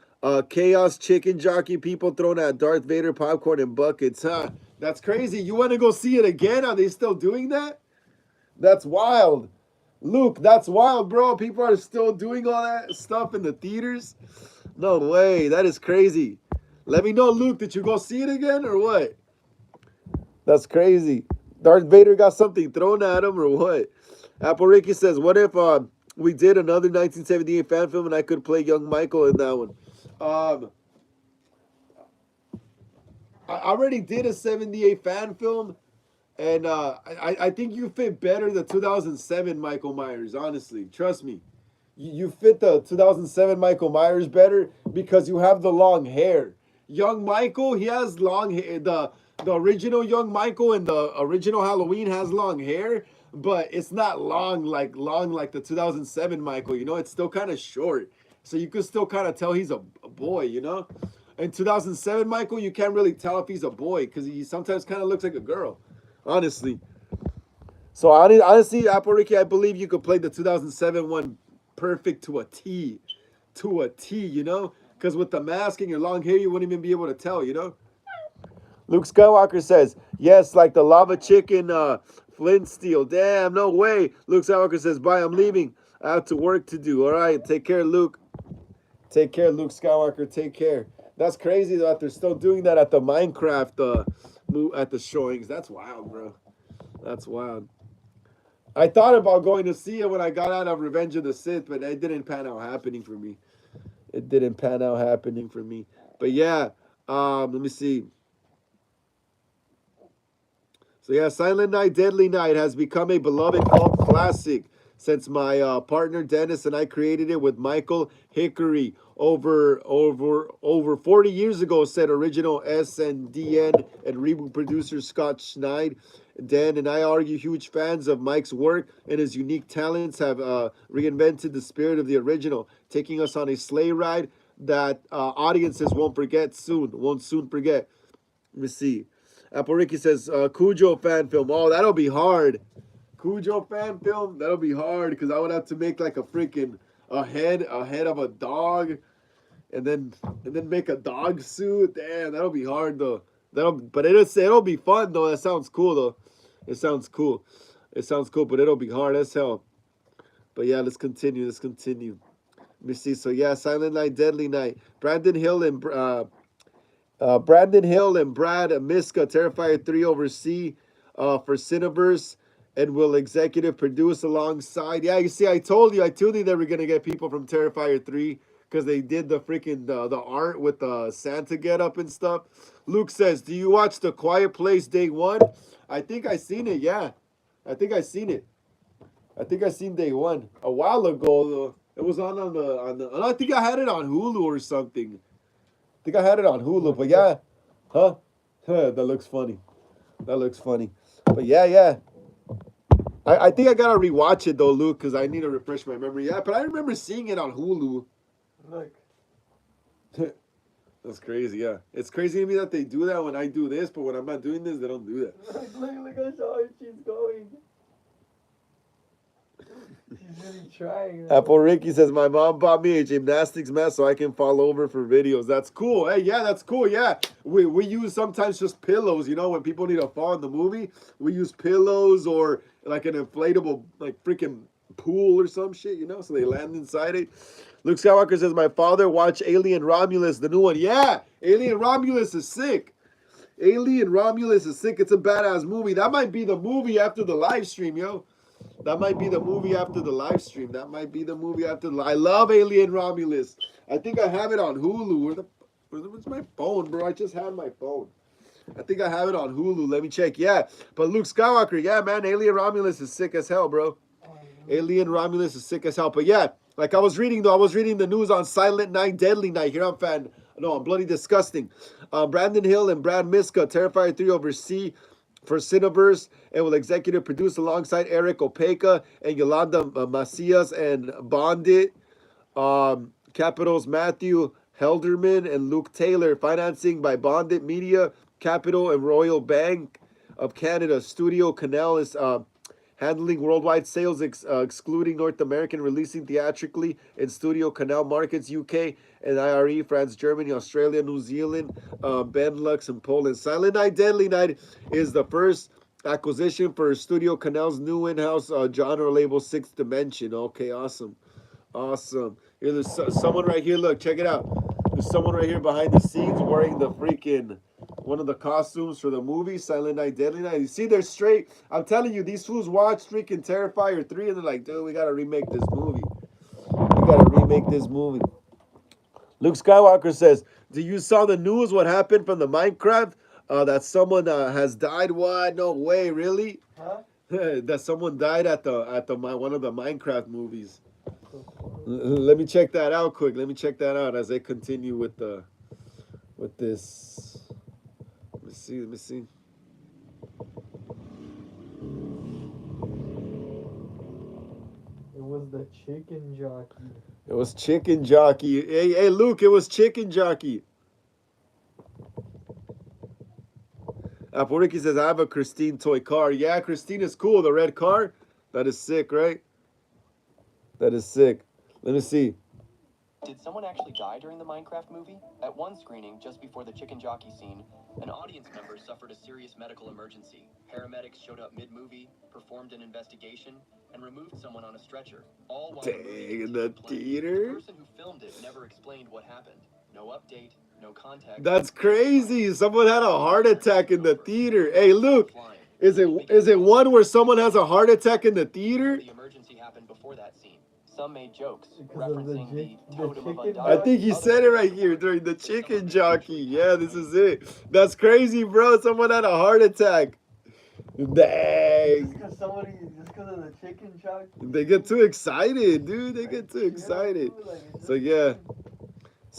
S1: Chaos chicken jockey, people throwing at Darth Vader popcorn in buckets. Huh? That's crazy. You want to go see it again? Are they still doing that? That's wild. Luke, that's wild, bro. People are still doing all that stuff in the theaters? No way. That is crazy. Let me know, Luke. Did you go see it again or what? That's crazy. Darth Vader got something thrown at him or what? Apple Ricky says, what if we did another 1978 fan film and I could play young Michael in that one? I already did a 78 fan film, and I think you fit better the 2007 Michael Myers, honestly. Trust me. You fit the 2007 Michael Myers better because you have the long hair. Young Michael, he has long hair. The original Young Michael in the original Halloween has long hair, but it's not long like the 2007 Michael, you know? It's still kind of short. So you could still kind of tell he's a boy, you know? In 2007 Michael, you can't really tell if he's a boy because he sometimes kind of looks like a girl, honestly. So honestly, Apple Ricky, I believe you could play the 2007 one perfect to a T. To a T, you know? Because with the mask and your long hair, you wouldn't even be able to tell, you know? Luke Skywalker says, yes, like the lava chicken Flint Steel. Damn, no way. Luke Skywalker says, bye, I'm leaving. I have to work to do. All right, take care, Luke. Take care, Luke Skywalker. Take care. That's crazy that they're still doing that at the Minecraft at the showings. That's wild, bro. That's wild. I thought about going to see it when I got out of Revenge of the Sith, but it didn't pan out happening for me. It didn't pan out happening for me. But yeah, let me see. So yeah, Silent Night, Deadly Night has become a beloved cult classic since my partner Dennis and I created it with Michael Hickory over 40 years ago, said original SNDN and reboot producer Scott Schneid. Dan and I argue huge fans of Mike's work and his unique talents have reinvented the spirit of the original, taking us on a sleigh ride that audiences won't soon forget. Let me see. Apple Ricky says, Cujo fan film. Oh, that'll be hard. Cujo fan film, that'll be hard because I would have to make like a freaking a head of a dog, and then make a dog suit. Damn, that'll be hard though. It'll be fun though. That sounds cool though. It sounds cool. It sounds cool, but it'll be hard as hell. But yeah, let's continue. Let me see. So yeah, Silent Night, Deadly Night. Brandon Hill and Brad Miska, Terrifier 3 oversee for Cineverse. and will executive produce alongside. Yeah, you see, I told you they were gonna get people from Terrifier 3 because they did the freaking the art with the Santa getup and stuff. Luke says, "Do you watch The Quiet Place Day One?" I think I seen it. Yeah, I think I seen it. I think I seen Day One a while ago. Though it was on the. I think I had it on Hulu or something. I think I had it on Hulu, but yeah, huh? That looks funny. That looks funny. But yeah, yeah. I think I gotta rewatch it though, Luke, because I need to refresh my memory. Yeah, but I remember seeing it on Hulu.
S2: Look.
S1: That's crazy, yeah. It's crazy to me that they do that when I do this, but when I'm not doing this, they don't do that.
S2: Look how hard she's going. She's really trying.
S1: Apple Ricky says, my mom bought me a gymnastics mat so I can fall over for videos. That's cool. Hey, yeah, that's cool. Yeah. We use sometimes just pillows, you know, when people need to fall in the movie. We use pillows or like an inflatable, like freaking pool or some shit, you know, so they land inside it. Luke Skywalker says, my father watched Alien Romulus, the new one. Yeah, Alien Romulus is sick. Alien Romulus is sick. It's a badass movie. That might be the movie after the live stream, yo. That might be the movie after the live stream. That might be the movie after the... I love Alien Romulus. I think I have it on Hulu. Where's my phone, bro? I just had my phone. I think I have it on Hulu. Let me check. Yeah. But Luke Skywalker, yeah, man. Alien Romulus is sick as hell, bro. Alien Romulus is sick as hell. But yeah, like I was reading the news on Silent Night, Deadly Night. Here on Bloody Disgusting. Brandon Hill and Brad Miska, Terrifier 3 oversee for Cineverse and will executive produce alongside Eric Opeka and Yolanda Macias and Bondit. Capital's Matthew Helderman and Luke Taylor. Financing by Bondit Media, Capital and Royal Bank of Canada. Studio Canal is handling worldwide sales, excluding North American, releasing theatrically in Studio Canal markets, UK and IRE, France, Germany, Australia, New Zealand, Benelux, and Poland. Silent Night, Deadly Night is the first acquisition for Studio Canal's new in-house genre label, Sixth Dimension. Okay, awesome. Awesome. Here, there's someone right here. Look, check it out. There's someone right here behind the scenes wearing the freaking... one of the costumes for the movie, Silent Night, Deadly Night. You see, they're straight. I'm telling you, these fools watch freaking Terrifier 3 and they're like, dude, we got to remake this movie. We got to remake this movie. Luke Skywalker says, do you saw the news? What happened from the Minecraft? That someone has died? What? No way, really?
S2: Huh?
S1: That someone died at one of the Minecraft movies. Let me check that out quick. Let me check that out as they continue with this. Let me see.
S2: It was the chicken jockey.
S1: It was Chicken Jockey. Hey, Luke, it was Chicken Jockey. Apple Ricky says, I have a Christine toy car. Yeah, Christine is cool. The red car. That is sick, right? That is sick. Let me see.
S3: Did someone actually die during the Minecraft movie? At one screening, just before the chicken jockey scene, an audience member suffered a serious medical emergency. Paramedics showed up mid-movie, performed an investigation, and removed someone on a stretcher. All while
S1: Dang, in the theater?
S3: The person who filmed it never explained what happened. No update, no contact.
S1: That's crazy. Someone had a heart attack in the theater. Hey, Luke, is it one where someone has a heart attack in the theater?
S3: The emergency happened before that scene. Some made jokes
S2: Because of the
S3: referencing the totem of
S2: chicken
S1: I
S3: undying.
S1: think he said it right here during the Chicken Jockey. Yeah, this is it. That's crazy, bro. Someone had a heart attack. Dang.
S2: Just because of the chicken jockey.
S1: They get too excited, dude. They get too excited. So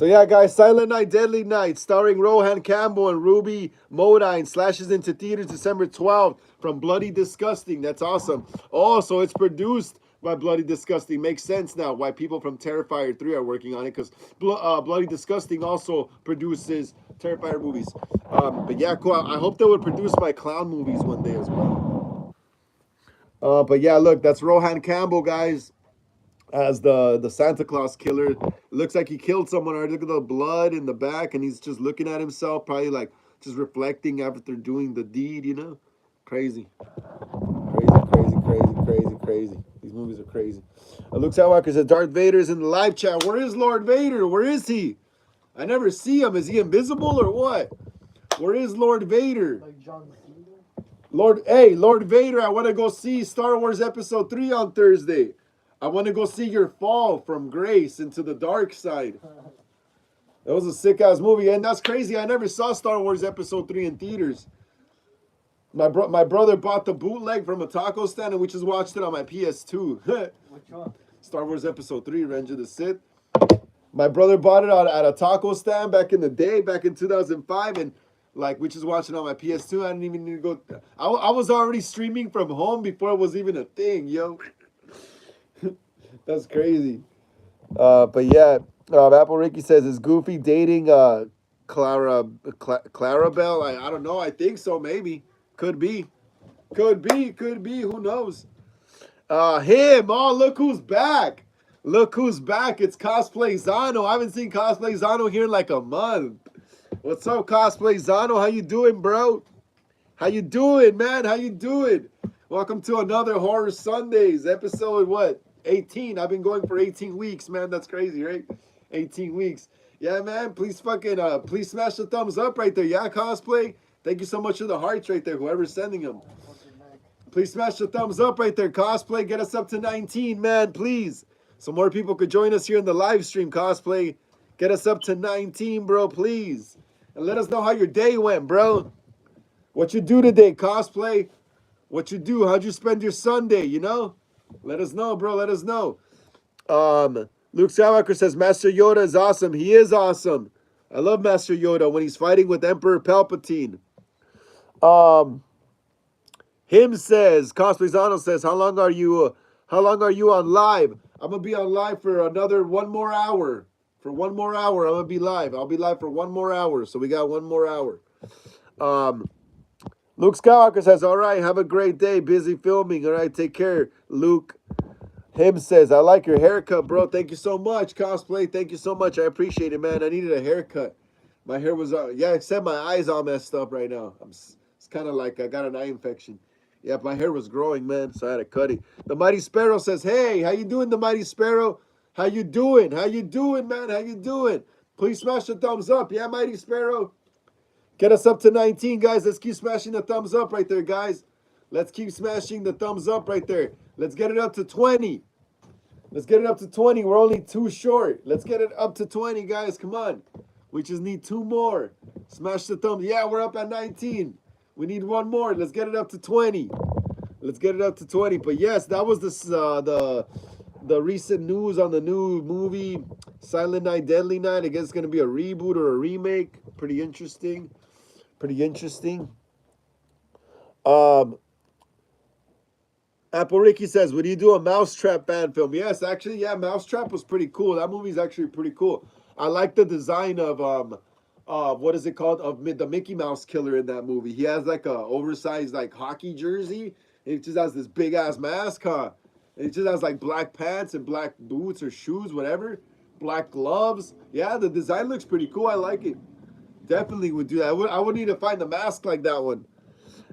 S1: yeah, guys, Silent Night, Deadly Night, starring Rohan Campbell and Ruby Modine, slashes into theaters December 12th from Bloody Disgusting. That's awesome. Oh, so it's produced by Bloody Disgusting. Makes sense now why people from Terrifier 3 are working on it, because Bloody Disgusting also produces Terrifier movies. But yeah, cool. I hope they would produce my clown movies one day as well. But yeah, look, that's Rohan Campbell, guys, as the Santa Claus killer. It looks like he killed someone. Already. Look at the blood in the back, and he's just looking at himself, probably like just reflecting after doing the deed, you know? Crazy. Crazy. These movies are crazy. Luke Skywalker said, Darth Vader's in the live chat. Where is Lord Vader? Where is he? I never see him. Is he invisible or what? Where is Lord Vader?
S2: Like John Cena?
S1: Lord Vader, I want to go see Star Wars Episode 3 on Thursday. I want to go see your fall from grace into the dark side. That was a sick ass movie, and that's crazy. I never saw Star Wars Episode 3 in theaters. My brother bought the bootleg from a taco stand, and we just watched it on my PS2.
S2: Which one?
S1: Star Wars Episode 3, Revenge of the Sith. My brother bought it at a taco stand back in the day, back in 2005, and like we just watched it on my PS2. I didn't even need to go. I was already streaming from home before it was even a thing, yo. That's crazy. But yeah, Apple Ricky says, is Goofy dating Clarabelle? I don't know. I think so. Maybe. Could be. Could be. Who knows? Him. Oh, look who's back. Look who's back. It's Cosplay Zano. I haven't seen Cosplay Zano here in like a month. What's up, Cosplay Zano? How you doing, bro? How you doing, man? How you doing? Welcome to another Horror Sundayz episode, what? 18. I've been going for 18 weeks, man. That's crazy, right? 18 weeks. Yeah, man. Please please smash the thumbs up right there. Yeah, Cosplay. Thank you so much for the hearts right there, whoever's sending them. Please smash the thumbs up right there, Cosplay. Get us up to 19, man, please. So more people could join us here in the live stream, Cosplay. Get us up to 19, bro, please. And let us know how your day went, bro. What you do today, Cosplay. What you do. How'd you spend your Sunday, you know? Let us know, bro. Let us know. Luke Skywalker says, Master Yoda is awesome. He is awesome. I love Master Yoda when he's fighting with Emperor Palpatine. Him says, Cosplay Zano says, how long are you on live? I'm gonna be on live for one more hour. For one more hour, I'm gonna be live. I'll be live for one more hour. So we got one more hour. Luke Skywalker says, all right, have a great day. Busy filming. All right, take care, Luke. Him says, I like your haircut, bro. Thank you so much, Cosplay. Thank you so much. I appreciate it, man. I needed a haircut. My hair was, except my eyes all messed up right now. It's kind of like I got an eye infection. Yeah, my hair was growing, man, so I had to cut it. The Mighty Sparrow says, hey, how you doing, the Mighty Sparrow? How you doing? How you doing, man? How you doing? Please smash the thumbs up. Yeah, Mighty Sparrow? Get us up to 19, guys. Let's keep smashing the thumbs up right there, guys. Let's keep smashing the thumbs up right there. Let's get it up to 20. Let's get it up to 20. We're only 2 short. Let's get it up to 20, guys. Come on. We just need 2 more. Smash the thumbs. Yeah, we're up at 19. We need 1 more. Let's get it up to 20. Let's get it up to 20. But yes, that was the recent news on the new movie Silent Night, Deadly Night. I guess it's going to be a reboot or a remake. Pretty interesting. Pretty interesting. Apple Ricky says, would you do a Mousetrap fan film? Yes, actually, yeah, Mousetrap was pretty cool. That movie's actually pretty cool. I like the design of what is it called? Of the Mickey Mouse killer in that movie. He has like a oversized like hockey jersey. And he just has this big ass mask, huh? And he just has like black pants and black boots or shoes, whatever. Black gloves. Yeah, the design looks pretty cool. I like it. Definitely would do that. I would need to find a mask like that one.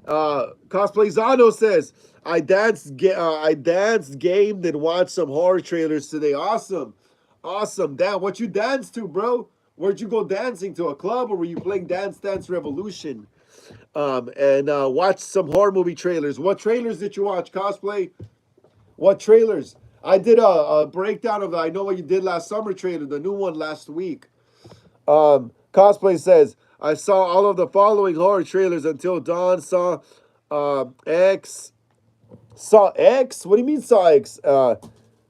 S1: Cosplay Zano says, I danced, gamed, and watched some horror trailers today. Awesome. Awesome. Damn, what you danced to, bro? Where'd you go dancing? To a club, or were you playing Dance Dance Revolution? And watch some horror movie trailers. What trailers did you watch, Cosplay? What trailers? I did a breakdown of the I Know What You Did Last Summer trailer, the new one last week. Cosplay says, I saw all of the following horror trailers until dawn. Saw X. Saw X? What do you mean saw X?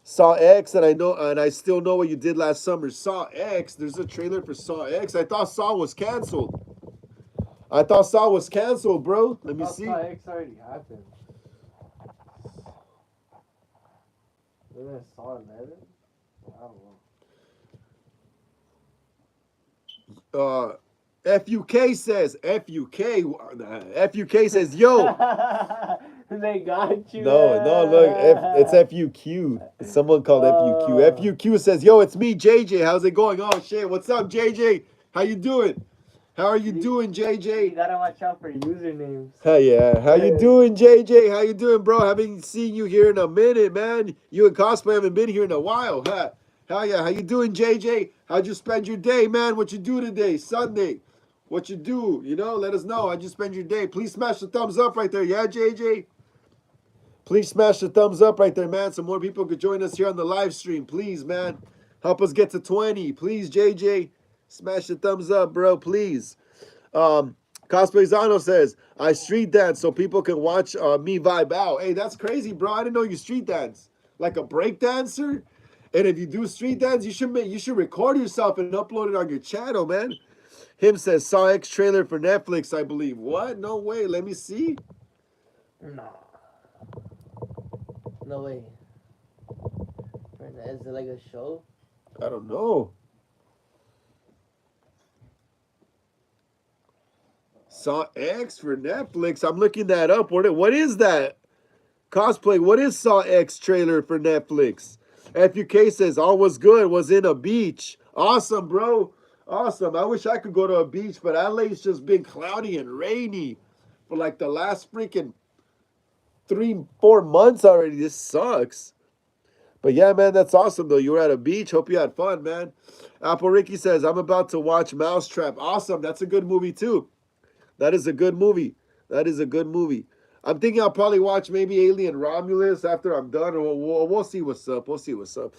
S1: Saw X, and I still know what you did last summer. Saw X. There's a trailer for Saw X. I thought Saw was canceled. Bro. Let me see.
S2: Saw X already happened. Isn't it Saw 11? I don't know.
S1: FUK says, yo.
S2: They got you.
S1: No, look, it's FUQ. Someone called FUQ. FUQ says, yo, it's me, JJ. How's it going? Oh, shit. What's up, JJ? How you doing? How are you doing, JJ?
S2: You gotta watch out for usernames.
S1: Hey, yeah. How you doing, JJ? How you doing, bro? Haven't seen you here in a minute, man. You and Cosplay haven't been here in a while, huh? Hell yeah. How you doing, JJ? How'd you spend your day, man? What you do today? Sunday. what you do, you know, let us know. How'd you spend your day? Please smash the thumbs up right there. Yeah, JJ? Please smash the thumbs up right there, man, so more people could join us here on the live stream. Please, man. Help us get to 20. Please, JJ. Smash the thumbs up, bro, please. Cosplayzano says, I street dance so people can watch me vibe out. Hey, that's crazy, bro. I didn't know you street dance. Like a break dancer? And if you do street dance, you should record yourself and upload it on your channel, man. Him says, saw X trailer for Netflix, I believe. What? No way. Let me see.
S2: Nah. No way. Is it like a show?
S1: I don't know. Saw X for Netflix. I'm looking that up. What is that? Cosplay. What is Saw X trailer for Netflix? FUK says, all was good. Was in a beach. Awesome, bro. Awesome. I wish I could go to a beach, but LA's just been cloudy and rainy for like the last freaking 3-4 months already. This sucks. But yeah, man, that's awesome though. You were at a beach. Hope you had fun, man. Apple Ricky says, I'm about to watch Mousetrap. Awesome. That's a good movie too. That is a good movie. That is a good movie. I'm thinking I'll probably watch maybe Alien Romulus after I'm done. Or we'll see what's up. We'll see what's up.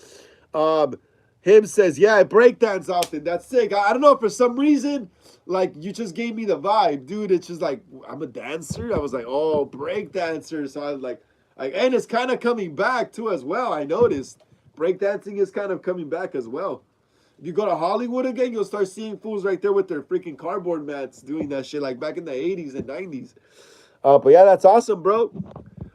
S1: Him says, yeah, I breakdance often. That's sick. I don't know, for some reason, like, you just gave me the vibe, dude. It's just like, I'm a dancer. I was like, oh, breakdancer. So I was like, and it's kind of coming back too as well. I noticed breakdancing is kind of coming back as well. If you go to Hollywood again, you'll start seeing fools right there with their freaking cardboard mats doing that shit like back in the 80s and 90s. But yeah, that's awesome, bro.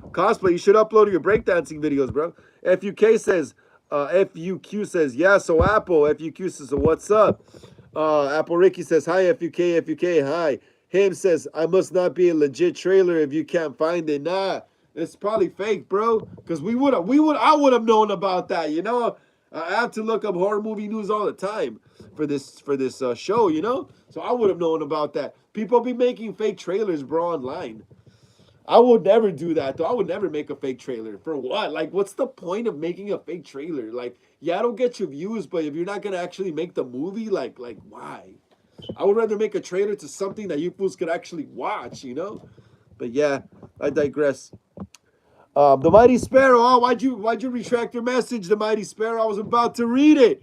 S1: Cosplay, you should upload your breakdancing videos, bro. FUK says, FUQ says, yeah, so Apple. FUQ says, so what's up? Apple Ricky says, hi, FUK, hi. Him says, I must not be a legit trailer if you can't find it. Nah, it's probably fake, bro. Because I would have known about that, you know? I have to look up horror movie news all the time for this show, you know? So I would have known about that. People be making fake trailers, bro, online. I would never do that, though. I would never make a fake trailer. For what? Like, what's the point of making a fake trailer? Like, yeah, I don't get your views, but if you're not going to actually make the movie, like, why? I would rather make a trailer to something that you fools could actually watch, you know? But yeah, I digress. The Mighty Sparrow. Oh, why'd you retract your message, The Mighty Sparrow? I was about to read it.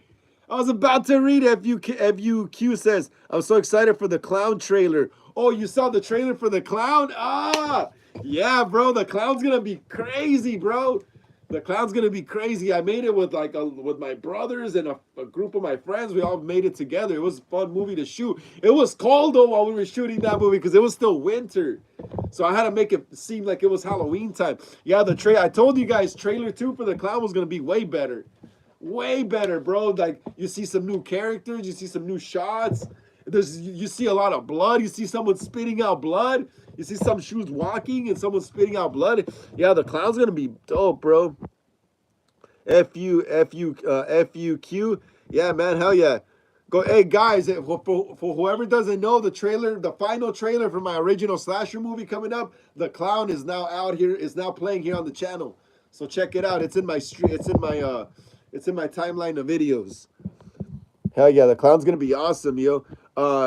S1: FUQ says, I'm so excited for the clown trailer. Oh, you saw the trailer for the clown? Ah, yeah, bro. The clown's gonna be crazy, bro. The clown's gonna be crazy. I made it with with my brothers and a group of my friends. We all made it together. It was a fun movie to shoot. It was cold though while we were shooting that movie because it was still winter. So I had to make it seem like it was Halloween time. Yeah, I told you guys, trailer 2 for the clown was gonna be way better. Way better, bro. Like, you see some new characters, you see some new shots. You see a lot of blood. You see someone spitting out blood. You see some shoes walking and someone spitting out blood. Yeah, the clown's gonna be dope, bro. FUQ. Yeah, man, hell yeah. Go, hey guys, for whoever doesn't know, the final trailer for my original slasher movie coming up, the clown is now out here, is now playing here on the channel. So check it out. It's in my timeline of videos. Hell yeah, the clown's gonna be awesome, yo.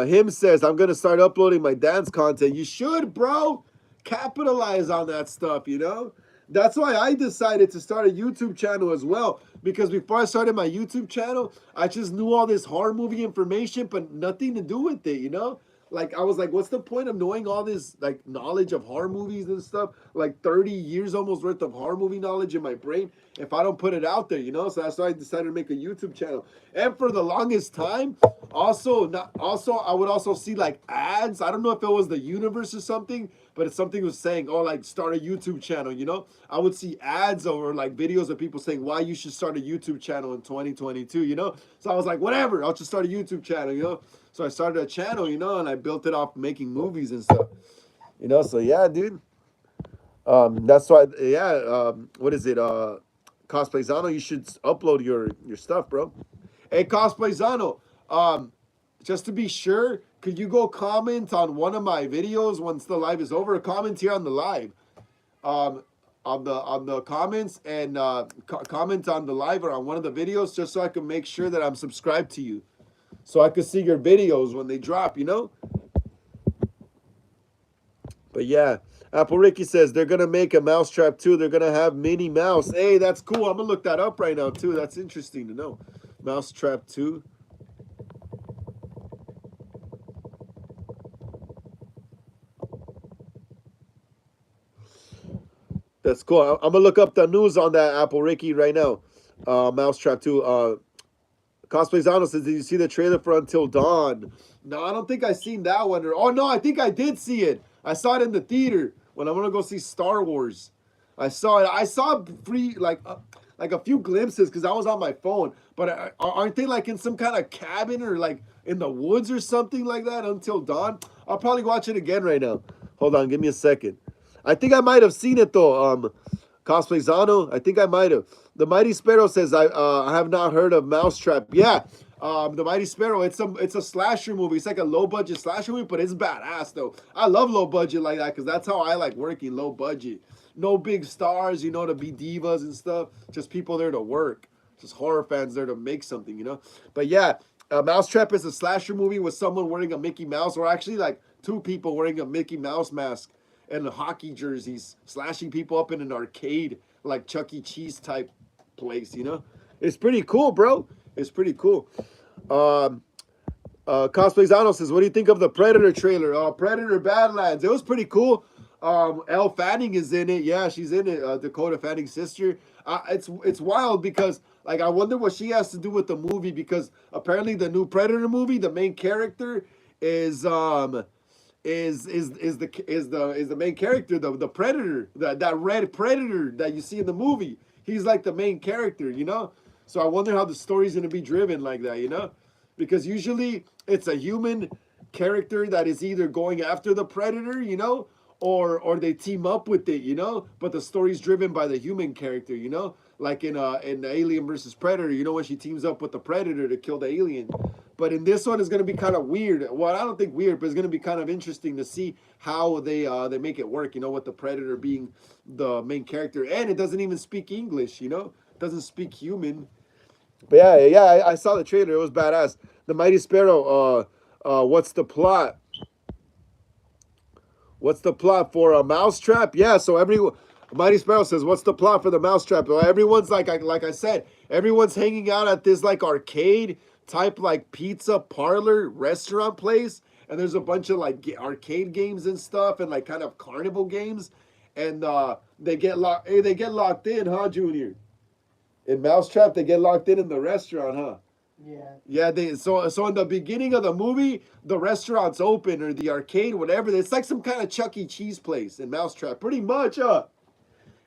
S1: Him says, I'm gonna start uploading my dance content. You should, bro. Capitalize on that stuff, you know? That's why I decided to start a YouTube channel as well. Because before I started my YouTube channel, I just knew all this horror movie information, but nothing to do with it, you know? Like, I was like, what's the point of knowing all this, like, knowledge of horror movies and stuff? Like, 30 years almost worth of horror movie knowledge in my brain if I don't put it out there, you know? So that's why I decided to make a YouTube channel. And for the longest time, I would also see, like, ads. I don't know if it was the universe or something, but if something was saying, oh, like, start a YouTube channel, you know? I would see ads or, like, videos of people saying why you should start a YouTube channel in 2022, you know? So I was like, whatever, I'll just start a YouTube channel, you know? So I started a channel, you know, and I built it off making movies and stuff, you know? So, yeah, dude. That's why, yeah, what is it? Cosplayzano, you should upload your stuff, bro. Hey, Cosplayzano, just to be sure, could you go comment on one of my videos once the live is over? Comment here on the live, on the comments, and comment on the live or on one of the videos, just so I can make sure that I'm subscribed to you, so I can see your videos when they drop, you know? But yeah, Apple Ricky says they're gonna make a Mousetrap too. They're gonna have Minnie Mouse. Hey, that's cool. I'm gonna look that up right now too. That's interesting to know. Mousetrap 2. That's cool. I'm gonna look up the news on that Apple Ricky right now. Mousetrap 2. Cosplay Zano says, "Did you see the trailer for Until Dawn?" No, I don't think I seen that one. Oh no, I think I did see it. I saw it in the theater when I'm gonna go see Star Wars. I saw it. I saw free like a few glimpses because I was on my phone. But aren't they like in some kind of cabin or like in the woods or something like that? Until Dawn. I'll probably watch it again right now. Hold on, give me a second. I think I might have seen it though. Cosplay Zano. I think I might have. The Mighty Sparrow says I have not heard of Mousetrap. Yeah, the Mighty Sparrow. It's a slasher movie. It's like a low budget slasher movie, but it's badass though. I love low budget like that because that's how I like working low budget. No big stars, to be divas and stuff. Just people there to work. Just horror fans there to make something. But yeah, Mousetrap is a slasher movie with someone wearing a Mickey Mouse, or actually like two people wearing a Mickey Mouse mask and hockey jerseys, slashing people up in an arcade like Chuck E. Cheese type place. It's pretty cool, bro. It's pretty cool. Cosplay Zano says, what do you think of the Predator trailer? Predator Badlands. It was pretty cool. Elle Fanning is in it. Yeah, she's in it. Dakota Fanning's sister. It's wild because like I wonder what she has to do with the movie, because apparently the new Predator movie, the main character is the main character, the Predator, that red Predator that you see in the movie. He's like the main character. So I wonder how the story's gonna be driven like that. Because usually it's a human character that is either going after the Predator, or they team up with it, but the story's driven by the human character, like in Alien versus Predator, when she teams up with the Predator to kill the alien. But in this one, it's gonna be kind of weird. Well, I don't think weird, but it's gonna be kind of interesting to see how they make it work. With the Predator being the main character, and it doesn't even speak English. It doesn't speak human. But yeah, I saw the trailer. It was badass. The Mighty Sparrow. What's the plot? What's the plot for a Mousetrap? Yeah, so Mighty Sparrow says, what's the plot for the Mousetrap? Well, everyone's like I said, everyone's hanging out at this like arcade type like pizza parlor restaurant place, and there's a bunch of like arcade games and stuff, and like kind of carnival games, and they get locked in, huh, Junior? In Mousetrap, they get locked in the restaurant, huh?
S2: Yeah.
S1: Yeah, so in the beginning of the movie, the restaurant's open, or the arcade, whatever. It's like some kind of Chuck E. Cheese place in Mousetrap, pretty much, huh?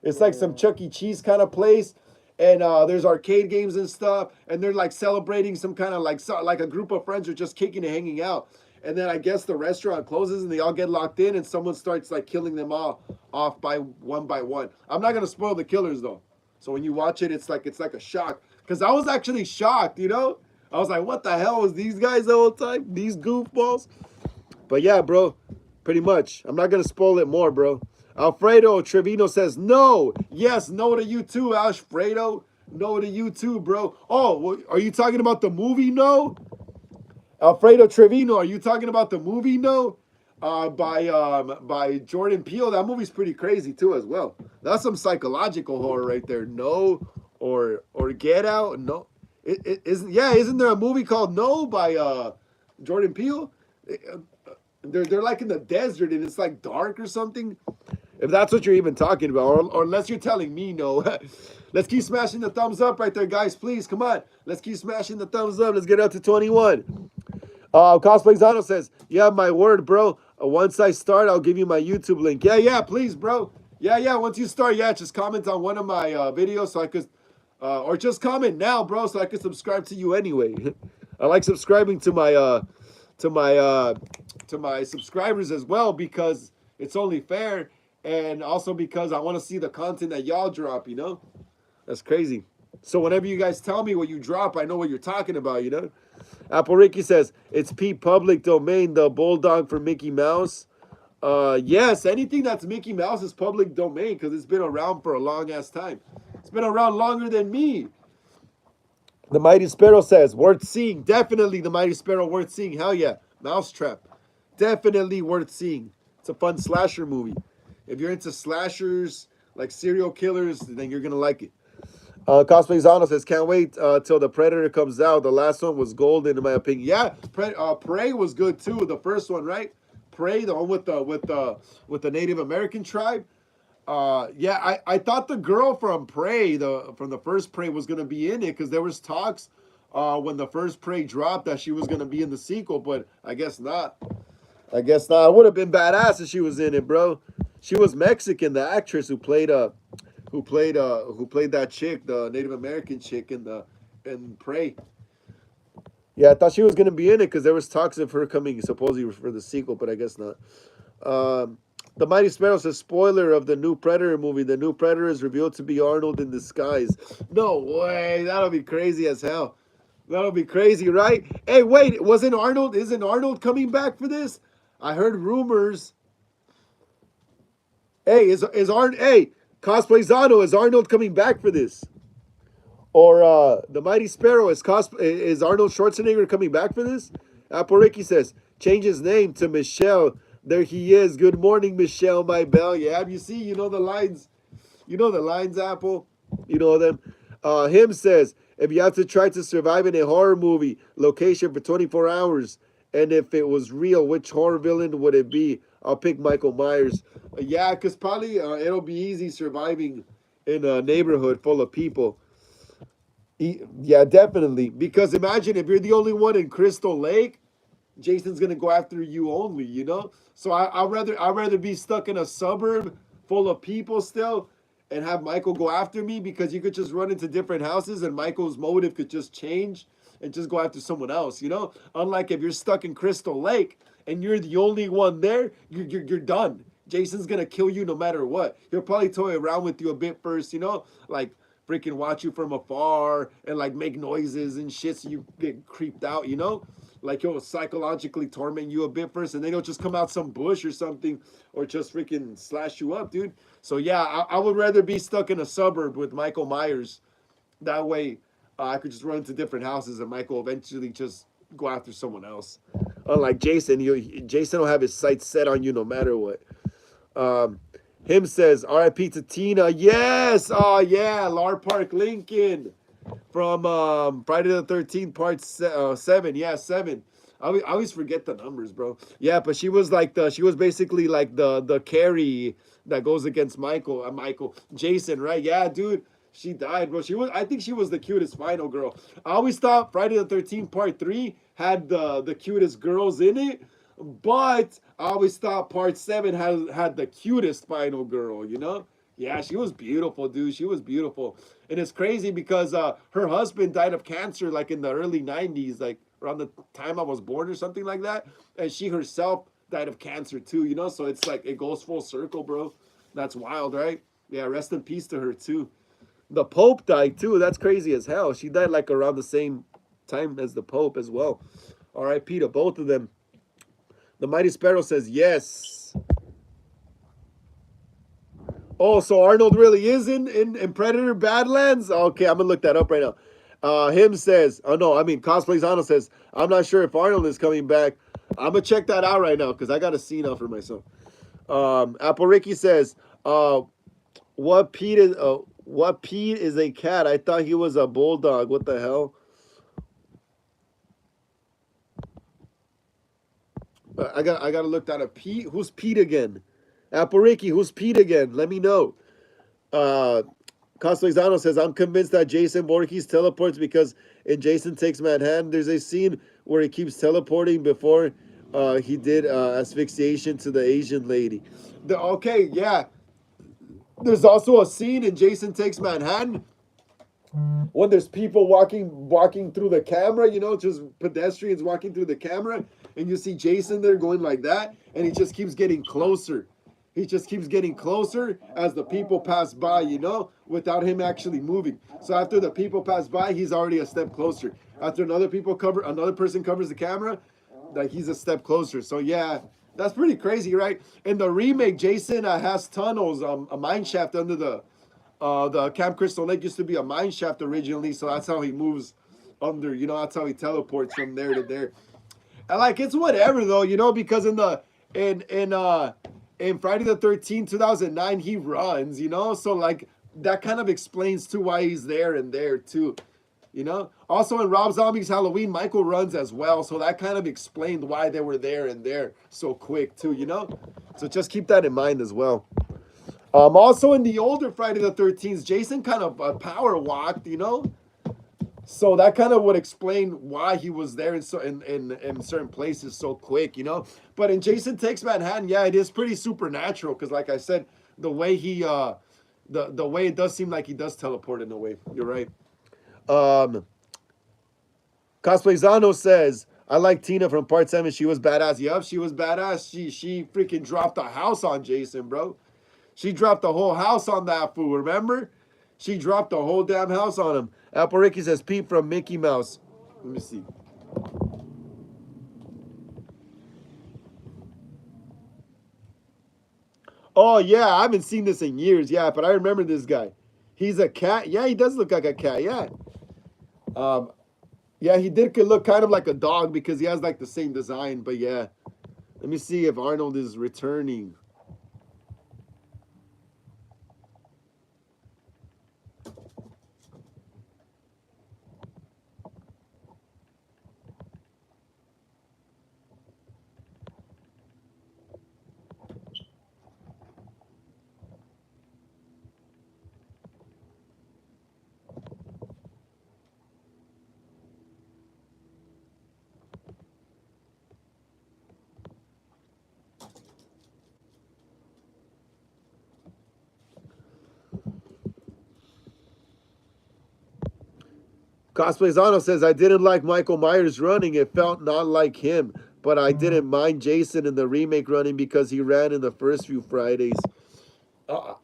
S1: It's like some Chuck E. Cheese kind of place, and there's arcade games and stuff, and they're like celebrating some kind of like a group of friends are just kicking and hanging out. And then I guess the restaurant closes and they all get locked in, and someone starts like killing them all off by one. I'm not gonna spoil the killers though. So when you watch it, it's like a shock. Because I was actually shocked, I was like, what the hell was these guys the whole time? These goofballs? But yeah, bro, pretty much. I'm not going to spoil it more, bro. Alfredo Trevino says, no. Yes, no to you too, Alfredo. No to you too, bro. Oh, are you talking about the movie No? Alfredo Trevino, are you talking about the movie No? By Jordan Peele. That movie's pretty crazy too as well. That's some psychological horror right there. No, or Get Out. No, isn't there a movie called No by Jordan Peele? They're like in the desert and it's like dark or something. If that's what you're even talking about, or unless you're telling me no. Let's keep smashing the thumbs up right there, guys. Please, come on. Let's keep smashing the thumbs up. Let's get up to 21. Cosplay Zano says, you have my word, bro. Once I start, I'll give you my YouTube link. Yeah, please, bro. Yeah. Once you start, just comment on one of my videos so I could, or just comment now, bro, so I could subscribe to you anyway. I like subscribing to my subscribers as well, because it's only fair, and also because I want to see the content that y'all drop. That's crazy. So whenever you guys tell me what you drop, I know what you're talking about. Apple Ricky says, it's public domain, the bulldog for Mickey Mouse. Yes, anything that's Mickey Mouse is public domain because it's been around for a long ass time. It's been around longer than me. The Mighty Sparrow says, worth seeing. Definitely the Mighty Sparrow worth seeing. Hell yeah. Mousetrap. Definitely worth seeing. It's a fun slasher movie. If you're into slashers, like serial killers, then you're gonna like it. Cosplay Zano says, can't wait till the Predator comes out. The last one was golden, in my opinion. Yeah, Prey was good too. The first one, right? Prey, the one with the Native American tribe. Yeah, I thought the girl from Prey, from the first Prey, was gonna be in it because there was talks when the first Prey dropped that she was gonna be in the sequel, but I guess not. I guess not. It would have been badass if she was in it, bro. She was Mexican, the actress who played that chick, the Native American chick in Prey. Yeah, I thought she was gonna be in it because there was talks of her coming supposedly for the sequel, but I guess not. The Mighty Sparrow says, spoiler of the new Predator movie. The new Predator is revealed to be Arnold in disguise. No way. That'll be crazy as hell. That'll be crazy, right? Hey, wait. Isn't Arnold coming back for this? I heard rumors. Hey, hey, Cosplay Zano, is Arnold coming back for this? Or the Mighty Sparrow, is Arnold Schwarzenegger coming back for this? Apple Ricky says, change his name to Michelle. There he is. Good morning, Michelle, my belle. Yeah, you see, you know the lines. You know the lines, Apple. You know them. Him says, if you have to try to survive in a horror movie location for 24 hours, and if it was real, which horror villain would it be? I'll pick Michael Myers. Yeah, because probably it'll be easy surviving in a neighborhood full of people. Yeah, definitely. Because imagine if you're the only one in Crystal Lake, Jason's gonna go after you only, you know. So I'd rather be stuck in a suburb full of people still, and have Michael go after me because you could just run into different houses and Michael's motive could just change and just go after someone else, you know. Unlike if you're stuck in Crystal Lake and you're the only one there, you're done. Jason's gonna kill you no matter what. He'll probably toy around with you a bit first, you know, like freaking watch you from afar and like make noises and shit so you get creeped out, you know? Like he'll psychologically torment you a bit first and then he'll just come out some bush or something or just freaking slash you up, dude. So yeah, I would rather be stuck in a suburb with Michael Myers. That way I could just run into different houses and Michael eventually just go after someone else. Unlike Jason, Jason will have his sights set on you no matter what. Him says, R.I.P. to Tina. Yes! Oh, yeah. Lar Park Lincoln from Friday the 13th, part 7. Yeah, 7. I always forget the numbers, bro. Yeah, but she was like she was basically like the Carrie that goes against Jason, right? Yeah, dude. She died, bro. I think she was the cutest final girl. I always thought Friday the 13th, part 3 had the cutest girls in it. But I always thought part 7 had the cutest final girl, you know? Yeah, she was beautiful, dude. She was beautiful. And it's crazy because her husband died of cancer like in the early 90s, like around the time I was born or something like that. And she herself died of cancer too, you know? So it's like it goes full circle, bro. That's wild, right? Yeah, rest in peace to her too. The Pope died too. That's crazy as hell. She died like around the same time as the Pope as well. R.I.P. to both of them. The Mighty Sparrow says yes. Oh, so Arnold really is in Predator Badlands? Okay, I'm going to look that up right now. Him says, Cosplay Zano says, I'm not sure if Arnold is coming back. I'm going to check that out right now because I got to see now for myself. Apple Ricky says, what Pete is a cat? I thought he was a bulldog. What the hell? I gotta look that up. Pete, who's Pete again? Apple Ricky, who's Pete again? Let me know. Cosplay says, I'm convinced that Jason Voorhees teleports because in Jason Takes Manhattan, there's a scene where he keeps teleporting before he did asphyxiation to the Asian lady. Okay, yeah. There's also a scene in Jason Takes Manhattan when there's people walking through the camera, you know, just pedestrians walking through the camera, and you see Jason there going like that, and he just keeps getting closer. He just keeps getting closer as the people pass by, you know, without him actually moving. So after the people pass by, he's already a step closer. After another person covers the camera, like he's a step closer. So yeah, that's pretty crazy, right? In the remake, Jason has tunnels, a mine shaft under the Camp Crystal Lake used to be a mine shaft originally, so that's how he moves under, you know, that's how he teleports from there to there. And like it's whatever though, you know, because in in Friday the 13th, 2009, he runs, you know? So, like, that kind of explains, too, why he's there and there, too. You know? Also, in Rob Zombie's Halloween, Michael runs as well. So, that kind of explained why they were there and there so quick, too, you know? So, just keep that in mind as well. Also, in the older Friday the 13th, Jason kind of power walked, you know? So that kind of would explain why he was there in certain places so quick, you know. But in Jason Takes Manhattan, yeah, it is pretty supernatural because, like I said, the way the way it does seem like he does teleport in a way. You're right. Um, Cosplayzano says, "I like Tina from Part 7. She was badass. Yup, she was badass. She freaking dropped a house on Jason, bro. She dropped the whole house on that fool. Remember? She dropped the whole damn house on him." Apple Ricky says, "Pete from Mickey Mouse." Let me see. Oh yeah, I haven't seen this in years. Yeah, but I remember this guy. He's a cat. Yeah, he does look like a cat. Yeah. Um. Yeah, he did look kind of like a dog because he has like the same design. But yeah, let me see if Arnold is returning. Cosplayzano says, "I didn't like Michael Myers running. It felt not like him. But I didn't mind Jason in the remake running because he ran in the first few Fridays." Uh,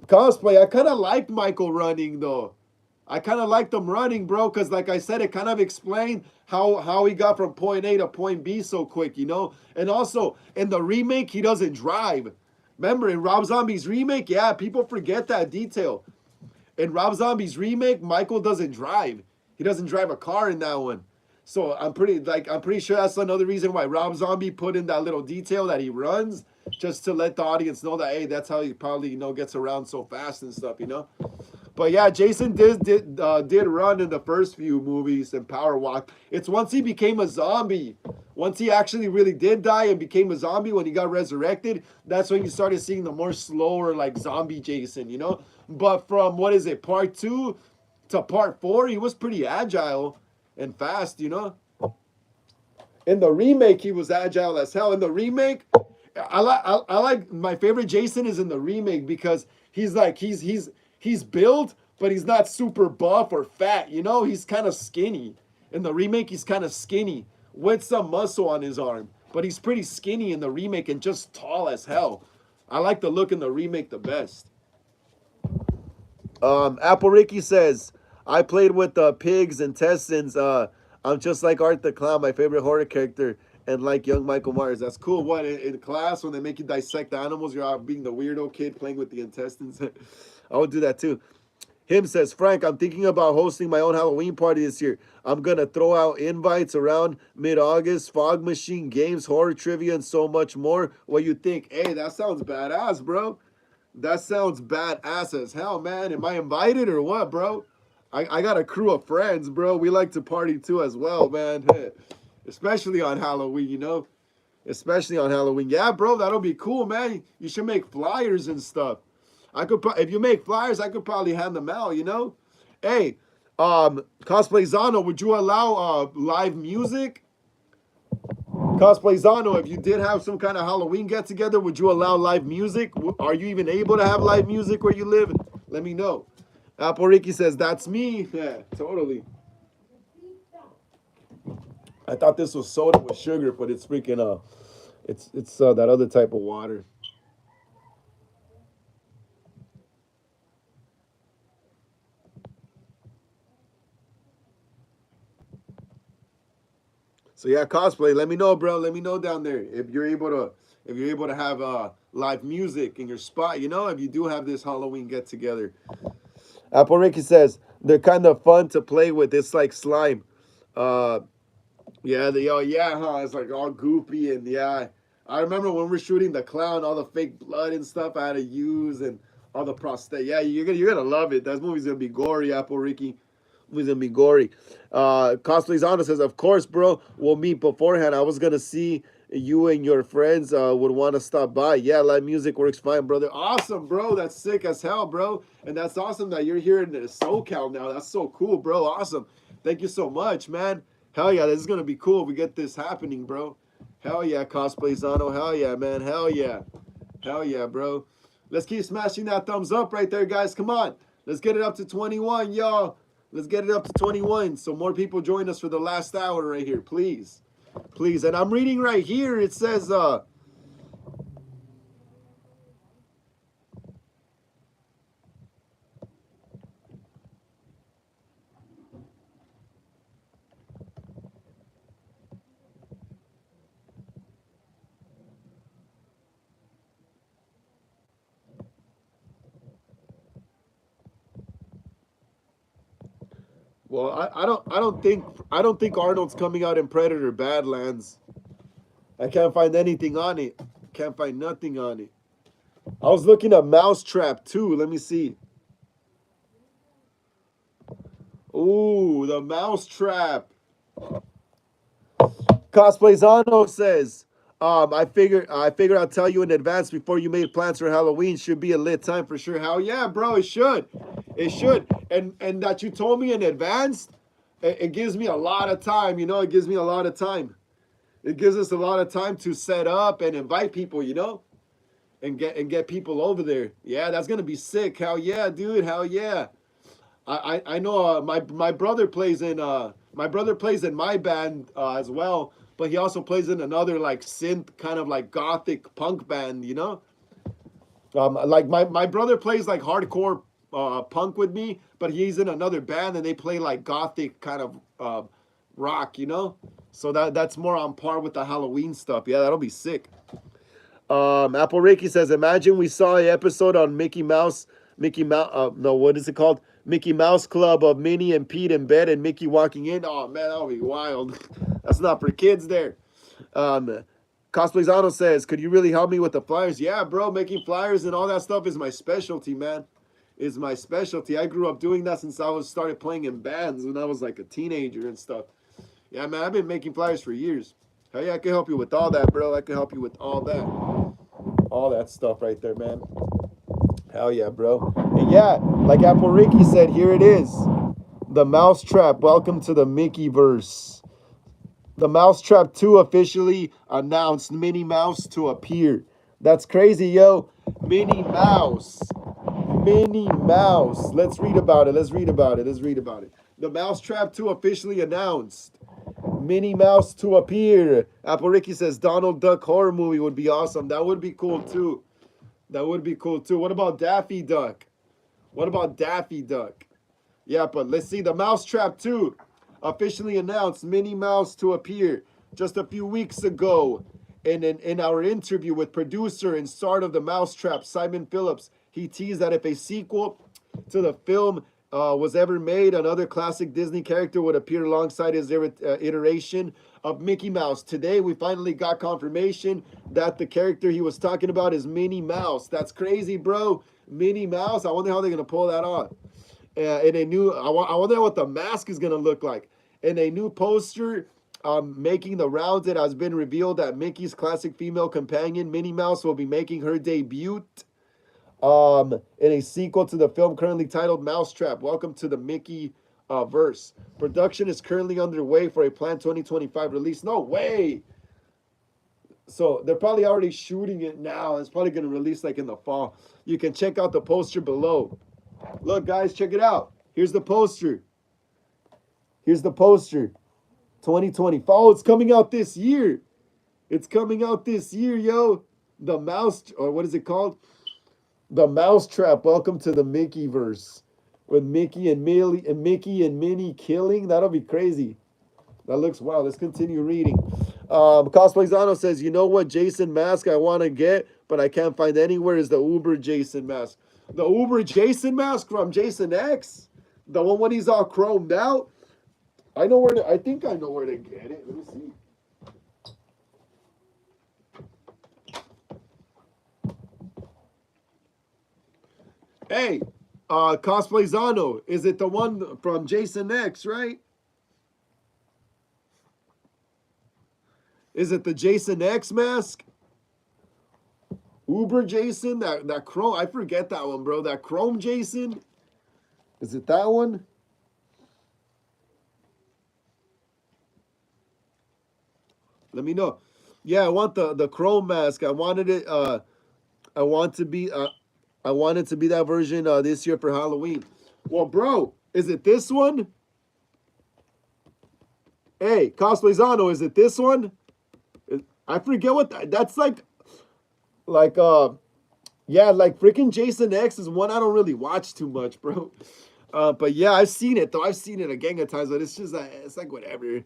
S1: Cosplay, I kind of liked Michael running, though. I kind of liked him running, bro, because like I said, it kind of explained how he got from point A to point B so quick, you know? And also, in the remake, he doesn't drive. Remember, in Rob Zombie's remake, yeah, people forget that detail. In Rob Zombie's remake, Michael doesn't drive. He doesn't drive a car in that one. So I'm pretty sure that's another reason why Rob Zombie put in that little detail that he runs, just to let the audience know that, hey, that's how he probably, you know, gets around so fast and stuff, you know. But yeah, Jason did run in the first few movies and power walk. It's once he became a zombie, once he actually really did die and became a zombie when he got resurrected, that's when you started seeing the more slower like zombie Jason, you know. But from what is it, part 2 to part 4, he was pretty agile and fast, you know. In the remake, he was agile as hell. In the remake, I like my favorite Jason is in the remake because he's like he's built, but he's not super buff or fat. You know, he's kind of skinny. In the remake, he's kind of skinny with some muscle on his arm, but he's pretty skinny in the remake and just tall as hell. I like the look in the remake the best. Apple Ricky says, "I played with pigs intestines. I'm just like Art the Clown, my favorite horror character, and like young Michael Myers." That's cool. What, in class when they make you dissect the animals, you're out being the weirdo kid playing with the intestines? I would do that too. Him says, "Frank, I'm thinking about hosting my own Halloween party this year. I'm gonna throw out invites around mid-August, fog machine, games, horror trivia, and so much more. What you think?" Hey, that sounds badass, bro. That sounds badass as hell, man. Am I invited or what, bro? I got a crew of friends, bro. We like to party too as well, man. Especially on Halloween, you know? Especially on Halloween. Yeah, bro, that'll be cool, man. You should make flyers and stuff. If you make flyers, I could probably hand them out, you know? Hey, Cosplay Zano, would you allow live music? Cosplay Zano, if you did have some kind of Halloween get together, would you allow live music? Are you even able to have live music where you live? Let me know. Apple Ricky says, "That's me." Yeah, totally. I thought this was soda with sugar, but it's freaking it's that other type of water. So yeah, cosplay. Let me know, bro. Let me know down there if you're able to have live music in your spot. You know, if you do have this Halloween get together. Apple Ricky says they're kind of fun to play with. It's like slime. Uh, yeah, oh yeah, huh? It's like all goopy and yeah. I remember when we're shooting the clown, all the fake blood and stuff I had to use and all the prostate. Yeah, you're gonna love it. That movie's gonna be gory, Apple Ricky. Movie's gonna be gory. Cosplay's Honor says, of course, bro. We'll meet beforehand. I was gonna see you and your friends would want to stop by. Yeah, live music works fine, brother. Awesome, bro. That's sick as hell, bro. And that's awesome that you're here in SoCal now. That's so cool, bro. Awesome. Thank you so much, man. Hell yeah, this is gonna be cool if we get this happening, bro. Hell yeah, Cosplay Zano. Hell yeah, man. Hell yeah. Hell yeah, bro. Let's keep smashing that thumbs up right there, guys. Come on. Let's get it up to 21, y'all. Let's get it up to 21 so more people join us for the last hour right here, please. Please. And I'm reading right here. It says, well, I don't think Arnold's coming out in Predator Badlands. I can't find anything on it. Can't find nothing on it. I was looking at Mousetrap too. Let me see. Ooh, the Mousetrap. Cosplayzano says, I figure I'll tell you in advance before you made plans for Halloween. Should be a lit time for sure. Hell yeah, bro, it should. It should. And that you told me in advance, it gives me a lot of time, it gives me a lot of time. It gives us a lot of time to set up and invite people, and get people over there. Yeah, that's gonna be sick. Hell yeah, dude. Hell yeah. I know my brother plays in my band as well, but he also plays in another like synth kind of like gothic punk band, like my brother plays like hardcore punk with me, but he's in another band and they play like gothic kind of rock, so that's more on par with the Halloween stuff. Yeah, that'll be sick. Apple Reiki says, imagine we saw an episode on Mickey Mouse, no, what is it called? Mickey Mouse Club of Minnie and Pete in bed and Mickey walking in. Oh man, that'll be wild. That's not for kids there. Cosplayzano says, could you really help me with the flyers? Yeah, bro, making flyers and all that stuff is my specialty, man. Is my specialty. I grew up doing that since I started playing in bands when I was like a teenager and stuff. Yeah, man, I've been making flyers for years. Hell yeah, I can help you with all that, bro. I can help you with all that. All that stuff right there, man. Hell yeah, bro. And yeah, like Apple Ricky said, here it is. The Mousetrap. Welcome to the Mickey verse. The Mousetrap 2 officially announced Minnie Mouse to appear. That's crazy, yo. Minnie Mouse. Minnie Mouse. Let's read about it. Let's read about it. Let's read about it. The Mousetrap 2 officially announced. Minnie Mouse to appear. Apple Ricky says Donald Duck horror movie would be awesome. That would be cool too. That would be cool too. What about Daffy Duck? What about Daffy Duck? Yeah, but let's see. The Mousetrap 2 officially announced Minnie Mouse to appear just a few weeks ago. In our interview with producer and star of The Mousetrap, Simon Phillips, he teased that if a sequel to the film was ever made, another classic Disney character would appear alongside his iteration of Mickey Mouse. Today, we finally got confirmation that the character he was talking about is Minnie Mouse. That's crazy, bro. Minnie Mouse. I wonder how they're gonna pull that on. In a new, I wonder what the mask is gonna look like. In a new poster making the rounds, it has been revealed that Mickey's classic female companion, Minnie Mouse, will be making her debut in a sequel to the film currently titled Mousetrap. Welcome to the Mickey verse. Production is currently underway for a planned 2025 release. No way. So they're probably already shooting it now. It's probably going to release like in the fall. You can check out the poster below. Look, guys, check it out. Here's the poster. Here's the poster. 2020. Oh, it's coming out this year. It's coming out this year, yo. The mouse, or what is it called? The Mousetrap. Welcome to the Mickey verse. With Mickey and Minnie killing. That'll be crazy. That looks wild. Let's continue reading. Cosplayzano says, you know what Jason mask I want to get, but I can't find anywhere is the Uber Jason mask. The Uber Jason mask from Jason X? The one when he's all chromed out? I think I know where to get it. Let me see. Hey, Cosplay Zano, is it the one from Jason X, right? Is it the Jason X mask? Uber Jason? That Chrome, I forget that one, bro. That Chrome Jason? Is it that one? Let me know. Yeah, I want the Chrome mask. I wanted it. I want to be. I wanted to be that version this year for Halloween. Well, bro, is it this one? Hey, Cosplay Zano, is it this one? I forget what that's like. Yeah, like freaking Jason X is one I don't really watch too much, bro. But yeah, I've seen it though. I've seen it a gang of times, but it's just it's like whatever.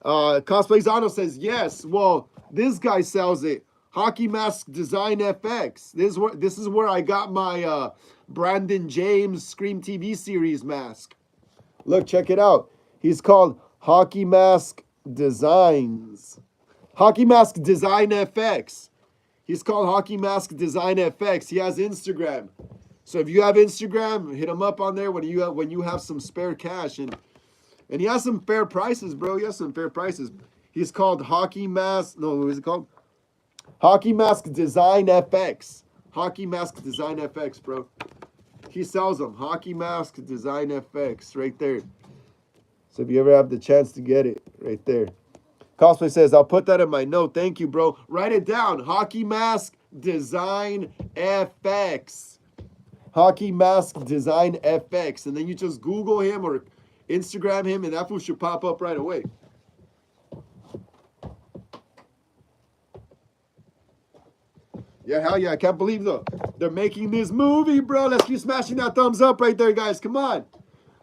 S1: Cosplay Zano says yes. Well, this guy sells it. Hockey Mask Design FX. This is where I got my Brandon James Scream TV series mask. Look, check it out. He's called Hockey Mask Designs. Hockey Mask Design FX. He's called Hockey Mask Design FX. He has Instagram. So if you have Instagram, hit him up on there when you have some spare cash and he has some fair prices, bro. He has some fair prices. He's called Hockey Mask. No, what is it called? Hockey Mask Design FX. Hockey Mask Design FX, bro. He sells them. Hockey Mask Design FX, right there. So if you ever have the chance to get it, right there. Cosplay says, I'll put that in my note. Thank you, bro. Write it down. Hockey Mask Design FX. Hockey Mask Design FX. And then you just Google him or Instagram him, and that fool should pop up right away. Yeah, hell yeah. I can't believe they're making this movie, bro. Let's keep smashing that thumbs up right there, guys. Come on.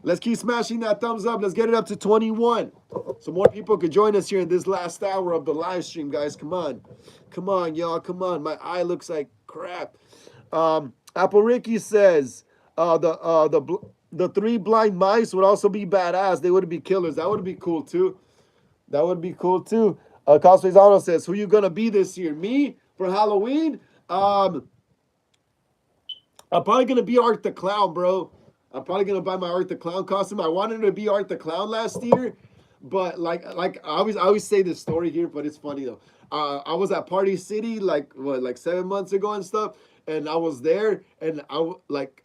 S1: Let's keep smashing that thumbs up. Let's get it up to 21. So more people could join us here in this last hour of the live stream, guys. Come on. Come on, y'all. Come on. My eye looks like crap. Apple Ricky says the three blind mice would also be badass. They would be killers. That would be cool too. That would be cool too. Cosplay Zano says, who you gonna be this year? Me for Halloween? I'm probably gonna be Art the Clown, bro. I'm probably gonna buy my Art the Clown costume. I wanted to be Art the Clown last year, but like I always say this story here, but it's funny though. I was at Party City like 7 months ago and stuff, and I was there, and I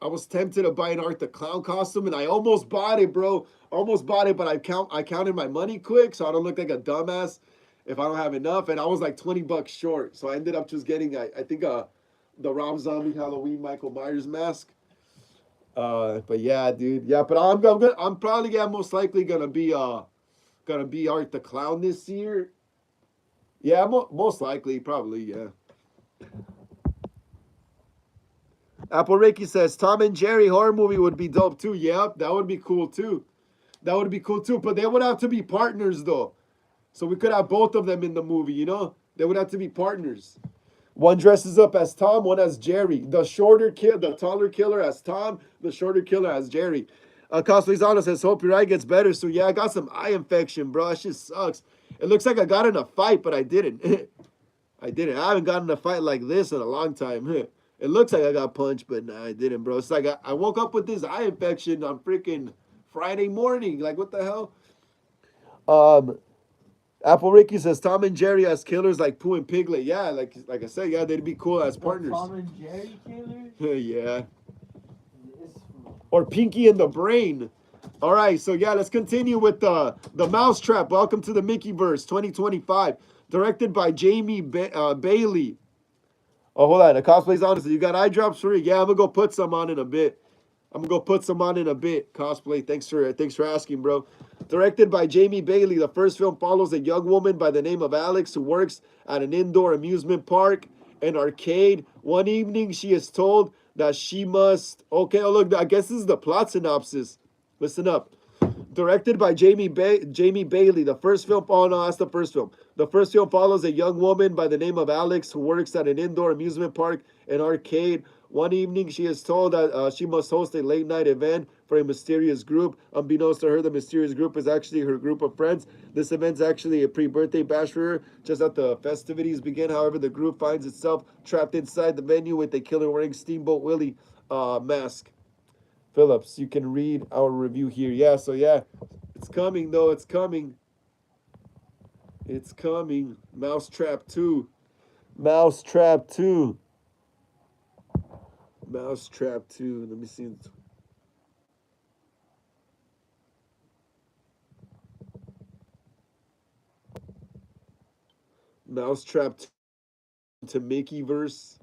S1: was tempted to buy an Art the Clown costume, and I almost bought it, bro. Almost bought it, but I counted my money quick, so I don't look like a dumbass if I don't have enough, and I was like $20 short, so I ended up just getting I think the Rob Zombie Halloween Michael Myers mask. But yeah, dude, yeah, but I'm probably most likely gonna be Art the Clown this year. Yeah, most likely, probably, yeah. Apple Ricky says Tom and Jerry horror movie would be dope too. Yep, that would be cool too. That would be cool too. But they would have to be partners though. So we could have both of them in the movie, you know? They would have to be partners. One dresses up as Tom, one as Jerry. The taller killer as Tom, the shorter killer as Jerry. Cosplay Zana says, hope your eye gets better. So yeah, I got some eye infection, bro. That shit sucks. It looks like I got in a fight, but I didn't. I didn't. I haven't gotten in a fight like this in a long time. It looks like I got punched, but nah, I didn't, bro. It's like I woke up with this eye infection on freaking Friday morning. Like, what the hell? Apple Ricky says Tom and Jerry as killers like Pooh and Piglet. Yeah, like I said, yeah, they'd be cool as partners.
S2: Tom and Jerry killers?
S1: Yeah. Or Pinky and the Brain. All right, so yeah, let's continue with the Mousetrap. Welcome to the Mickeyverse 2025, directed by Jamie Bailey. Oh, hold on. The cosplay's on. So you got eye drops for it? Yeah, I'm gonna go put some on in a bit. Cosplay. Thanks for asking, bro. Directed by Jamie Bailey, the first film follows a young woman by the name of Alex who works at an indoor amusement park and arcade. One evening, she is told that she must. Okay, oh look, I guess this is the plot synopsis. Listen up. Directed by Jamie Bailey, the first film. Oh no, that's the first film. The first film follows a young woman by the name of Alex who works at an indoor amusement park and arcade. One evening, she is told that she must host a late-night event for a mysterious group. Unbeknownst to her, the mysterious group is actually her group of friends. This event is actually a pre-birthday bash for her. Just as the festivities begin, however, the group finds itself trapped inside the venue with a killer wearing Steamboat Willie mask. Phillips, you can read our review here. Yeah, so yeah, it's coming though. It's coming. It's coming. Mousetrap 2. Mousetrap 2. Mousetrap 2. Let me see. Mousetrap to Mickeyverse.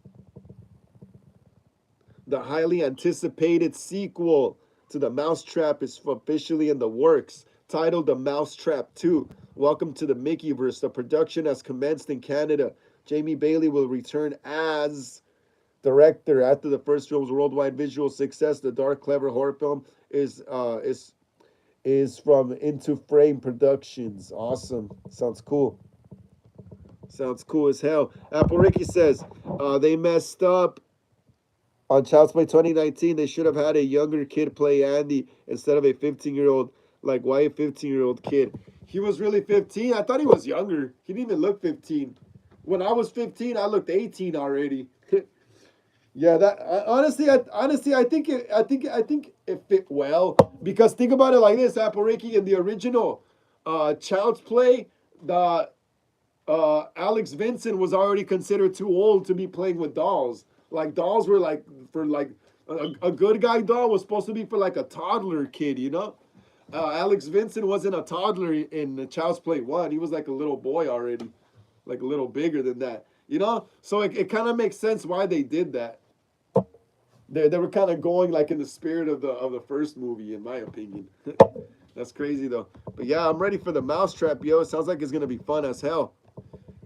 S1: The highly anticipated sequel to The Mousetrap is officially in the works, titled The Mousetrap 2. Welcome to the Mickeyverse. The production has commenced in Canada. Jamie Bailey will return as director after the first film's worldwide visual success. The dark, clever horror film is from Into Frame Productions. Awesome. Sounds cool. Sounds cool as hell. Apple Ricky says they messed up on Child's Play 2019. They should have had a younger kid play Andy instead of a 15-year-old. Like, why a 15-year-old kid? He was really 15. I thought he was younger. He didn't even look 15. When I was 15, I looked 18 already. Yeah, that honestly, I think it fit well because think about it like this, Apple Ricky, in the original Child's Play, the Alex Vincent was already considered too old to be playing with dolls. Like dolls were like for like a good guy doll was supposed to be for like a toddler kid, you know. Alex Vincent wasn't a toddler in Child's Play 1. He was like a little boy already, like a little bigger than that, you know. So it kind of makes sense why they did that. They were kind of going like in the spirit of the first movie, in my opinion. That's crazy though. But yeah, I'm ready for the Mousetrap, yo. It sounds like it's gonna be fun as hell.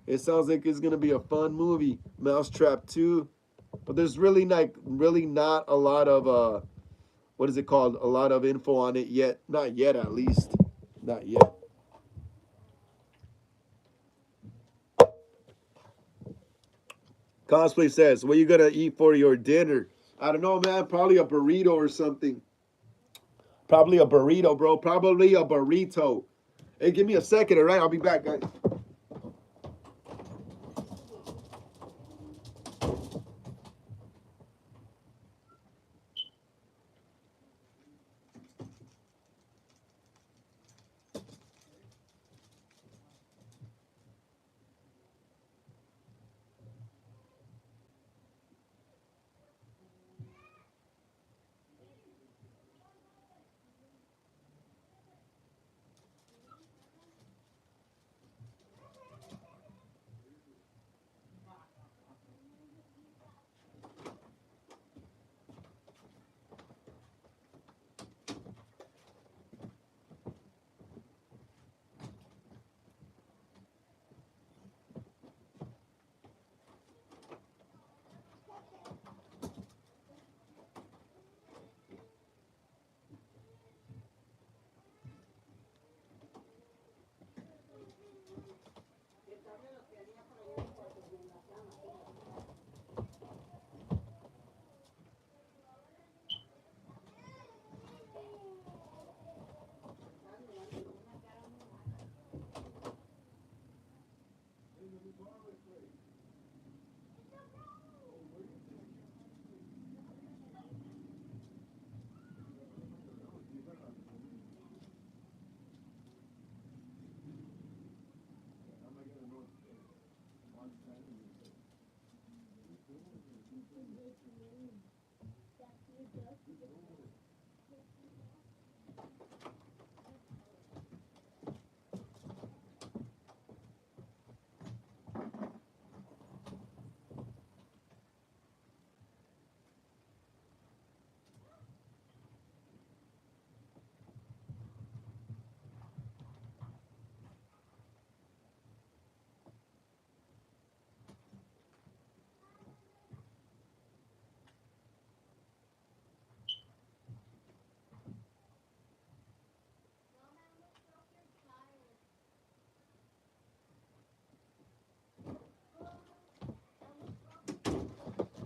S1: It sounds like it's gonna be a fun movie. Mousetrap 2. But there's really not a lot of what is it called? A lot of info on it yet. Not yet, at least. Not yet. Cosplay says, "What are you gonna eat for your dinner?" I don't know, man. Probably a burrito or something. Probably a burrito, bro. Probably a burrito. Hey, give me a second, all right? I'll be back, guys.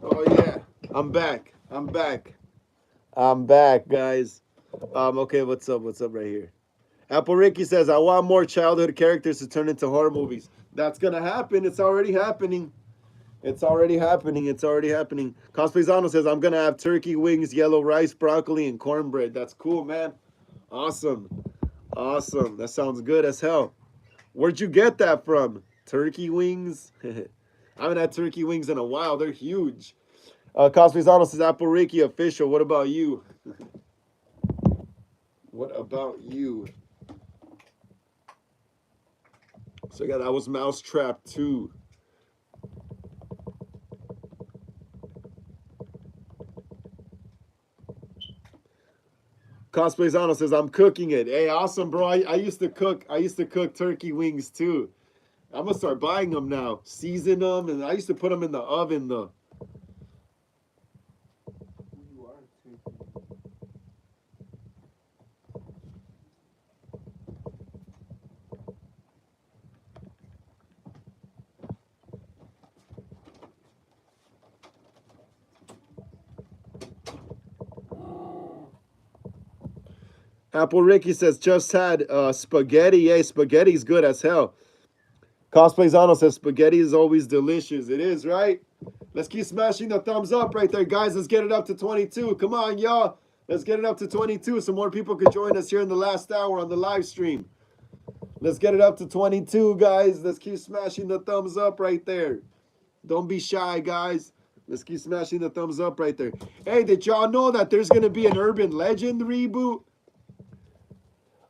S1: Oh yeah, I'm back. I'm back. I'm back, guys. Okay, what's up? What's up right here? Apple Ricky says, I want more childhood characters to turn into horror movies. That's gonna happen. It's already happening. It's already happening. It's already happening. Cosplayzano says, I'm going to have turkey wings, yellow rice, broccoli, and cornbread. That's cool, man. Awesome. Awesome. That sounds good as hell. Where'd you get that from? Turkey wings? I haven't had turkey wings in a while. They're huge. Cosplayzano says, Apple Ricky official. What about you? What about you? So yeah, that was Mousetrap 2. Cosplayzano says, I'm cooking it. Hey, awesome, bro. I used to cook. I used to cook turkey wings too. I'm gonna start buying them now. Season them, and I used to put them in the oven though.
S2: You are too.
S1: Apple Ricky says, just had spaghetti. Hey, spaghetti's good as hell. Cosplayzano says, spaghetti is always delicious. It is, right? Let's keep smashing the thumbs up right there, guys. Let's get it up to 22. Come on, y'all. Let's get it up to 22 so more people could join us here in the last hour on the live stream. Let's get it up to 22, guys. Let's keep smashing the thumbs up right there. Don't be shy, guys. Let's keep smashing the thumbs up right there. Hey, did y'all know that there's going to be an Urban Legend reboot?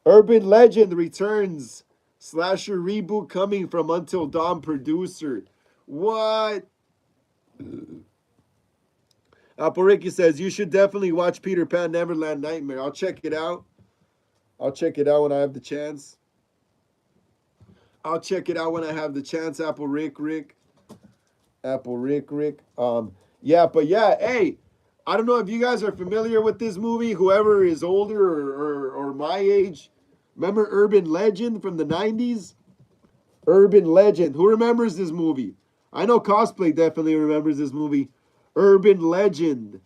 S1: Urban Legend returns. Slasher reboot coming from Until Dawn producer. What? Apple Ricky says, you should definitely watch Peter Pan Neverland Nightmare. I'll check it out. I'll check it out when I have the chance. I'll check it out when I have the chance, Apple Rick. Apple Rick. Yeah, but yeah, hey, I don't know if you guys are familiar with this movie, whoever is older or my age. Remember Urban Legend from the 90s? Urban Legend. Who remembers this movie? I know Cosplay definitely remembers this movie. Urban Legend.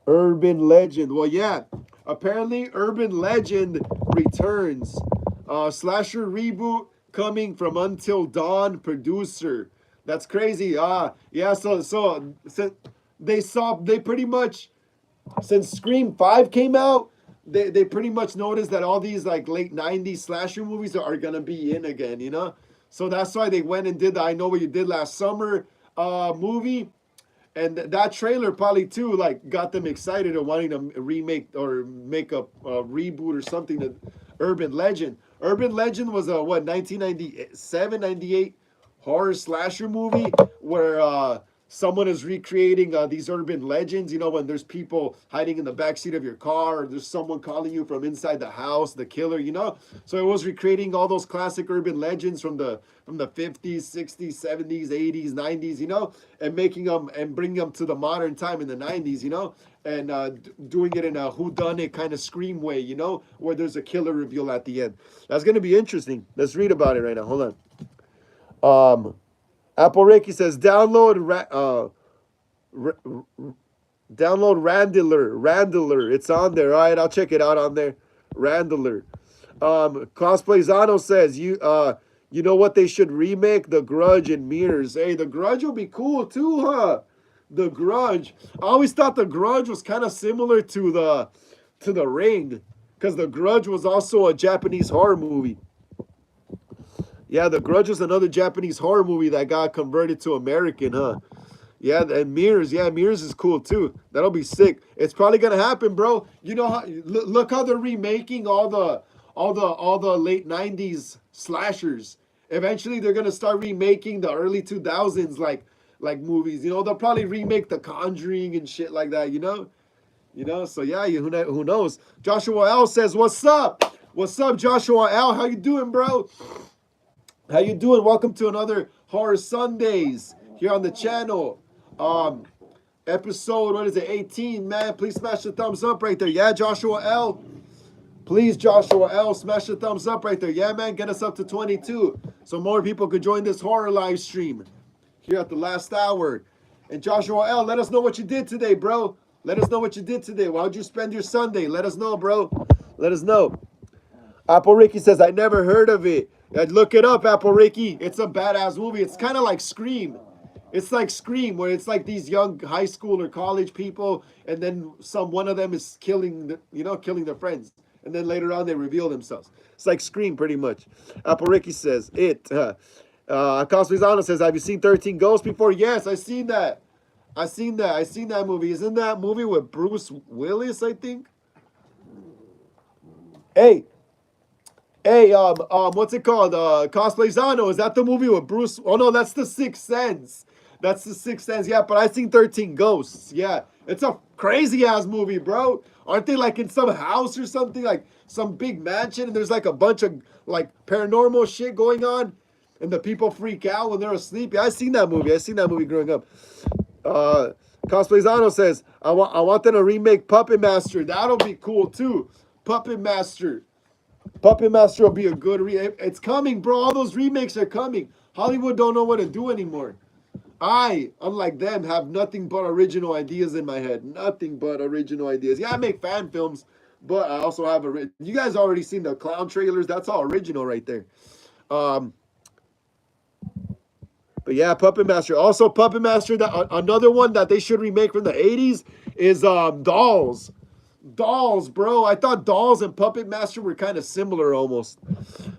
S1: Urban Legend. Well, yeah. Apparently, Urban Legend returns. Slasher reboot coming from Until Dawn producer. That's crazy. Yeah, so they pretty much, since Scream 5 came out, they pretty much noticed that all these like late 90s slasher movies are gonna be in again, you know? So that's why they went and did the I Know What You Did Last Summer movie. And that trailer probably too like got them excited and wanting to remake or make a reboot or something to Urban Legend. Urban Legend was a 1997, 98 horror slasher movie where someone is recreating these urban legends, you know, when there's people hiding in the backseat of your car or there's someone calling you from inside the house, the killer, you know. So it was recreating all those classic urban legends from the 50s, 60s, 70s, 80s, 90s, you know, and making them and bringing them to the modern time in the 90s, you know, and doing it in a whodunit kind of Scream way, you know, where there's a killer reveal at the end. That's going to be interesting. Let's read about it right now. Hold on. Apple Ricky says, download Randler. It's on there. All right, I'll check it out on there. Randler. Cosplayzano says, you know what they should remake? The Grudge and Mirrors. Hey, The Grudge will be cool too, huh? The Grudge. I always thought The Grudge was kind of similar to the Ring, because The Grudge was also a Japanese horror movie. Yeah, The Grudge is another Japanese horror movie that got converted to American, huh? Yeah, and Mirrors. Yeah, Mirrors is cool too. That'll be sick. It's probably gonna happen, bro. You know how? Look how they're remaking all the late '90s slashers. Eventually, they're gonna start remaking the early 2000s like movies. You know, they'll probably remake The Conjuring and shit like that. You know. So yeah, who knows? Joshua L says, "What's up? What's up, Joshua L? How you doing, bro?" How you doing? Welcome to another Horror Sundayz here on the channel. Episode, what is it, 18, man. Please smash the thumbs up right there. Yeah, Joshua L. Please, Joshua L, smash the thumbs up right there. Yeah, man, get us up to 22 so more people could join this horror live stream here at the last hour. And Joshua L, let us know what you did today, bro. Let us know what you did today. How'd you spend your Sunday? Let us know, bro. Let us know. Apple Ricky says, I never heard of it. Look it up, Apple Ricky. It's a badass movie. It's kind of like Scream. It's like Scream, where it's like these young high school or college people, and then one of them is killing their friends, and then later on they reveal themselves. It's like Scream, pretty much. Apple Ricky says it. Cosplizano says, "Have you seen 13 Ghosts before?" Yes, I seen that. I seen that movie. Isn't that movie with Bruce Willis? I think. Hey, hey, what's it called? Cosplayzano. Is that the movie with Bruce? Oh no, that's the Sixth Sense. That's the Sixth Sense. Yeah, but I seen 13 Ghosts. Yeah, it's a crazy ass movie, bro. Aren't they like in some house or something, like some big mansion, and there's like a bunch of like paranormal shit going on, and the people freak out when they're asleep. Yeah, I seen that movie. I seen that movie growing up. Uh, Cosplayzano says, I want them to remake Puppet Master. That'll be cool too. Puppet Master. Puppet Master will be a good It's coming, bro. All those remakes are coming. Hollywood don't know what to do anymore. I, unlike them, have nothing but original ideas in my head. Nothing but original ideas. Yeah, I make fan films, but I also have you guys already seen the clown trailers. That's all original right there. Um, but yeah, Puppet Master. Also, Puppet Master. Another one that they should remake from the '80s is Dolls. Dolls, bro. I thought Dolls and Puppet Master were kind of similar almost.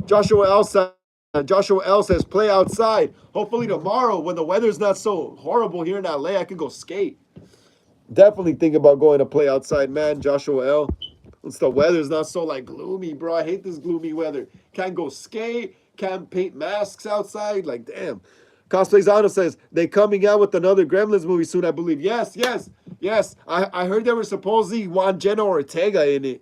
S1: Joshua L says, play outside. Hopefully tomorrow when the weather's not so horrible here in LA, I can go skate. Definitely think about going to play outside, man. Joshua L. Once the weather's not so like gloomy, bro. I hate this gloomy weather. Can't go skate. Can't paint masks outside. Like, damn. Cosplayzano says, they coming out with another Gremlins movie soon, I believe. Yes, yes, yes. I heard they were supposedly want Jenna Ortega in it.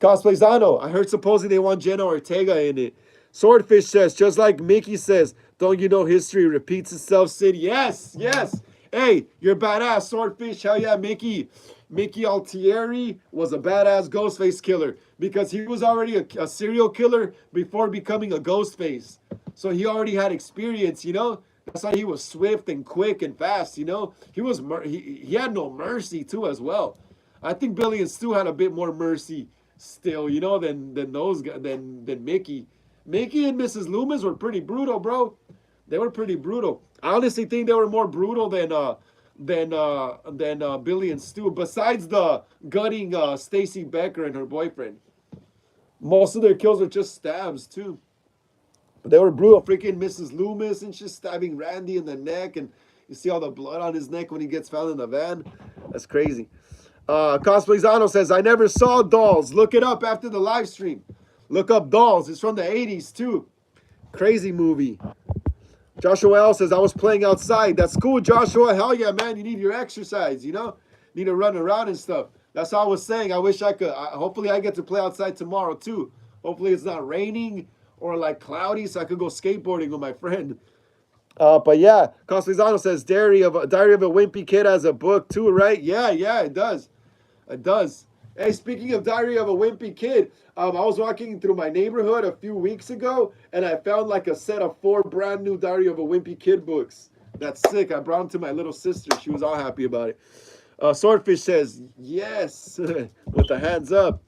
S1: Cosplayzano, I heard supposedly they want Jenna Ortega in it. Swordfish says, just like Mickey says, don't you know history repeats itself, Sid? Yes, yes. Hey, you're badass, Swordfish. Hell yeah, Mickey. Mickey Altieri was a badass Ghostface killer because he was already a serial killer before becoming a Ghostface. So he already had experience, you know? That's why he was swift and quick and fast, you know? He had no mercy too as well. I think Billy and Stu had a bit more mercy still, you know, than those guys, than Mickey. Mickey and Mrs. Loomis were pretty brutal, bro. They were pretty brutal. I honestly think they were more brutal than Billy and Stu. Besides the gutting Stacy Becker and her boyfriend, most of their kills were just stabs too. But they were brutal. Freaking Mrs. Loomis and just stabbing Randy in the neck, and you see all the blood on his neck when he gets found in the van. That's crazy. Cosplayzano says, I never saw Dolls. Look it up after the live stream. Look up Dolls. It's from the 80s too. Crazy movie. Joshua L says, I was playing outside. That's cool, Joshua. Hell yeah, man. You need your exercise, you know? Need to run around and stuff. That's all I was saying. I wish I could. Hopefully I get to play outside tomorrow too. Hopefully it's not raining or like cloudy so I could go skateboarding with my friend. But yeah, Cosplayzano says Diary of a Wimpy Kid has a book too, right? Yeah, it does. It does. Hey, speaking of Diary of a Wimpy Kid, I was walking through my neighborhood a few weeks ago, and I found like a set of 4 brand new Diary of a Wimpy Kid books. That's sick. I brought them to my little sister. She was all happy about it. Swordfish says, yes, with the hands up.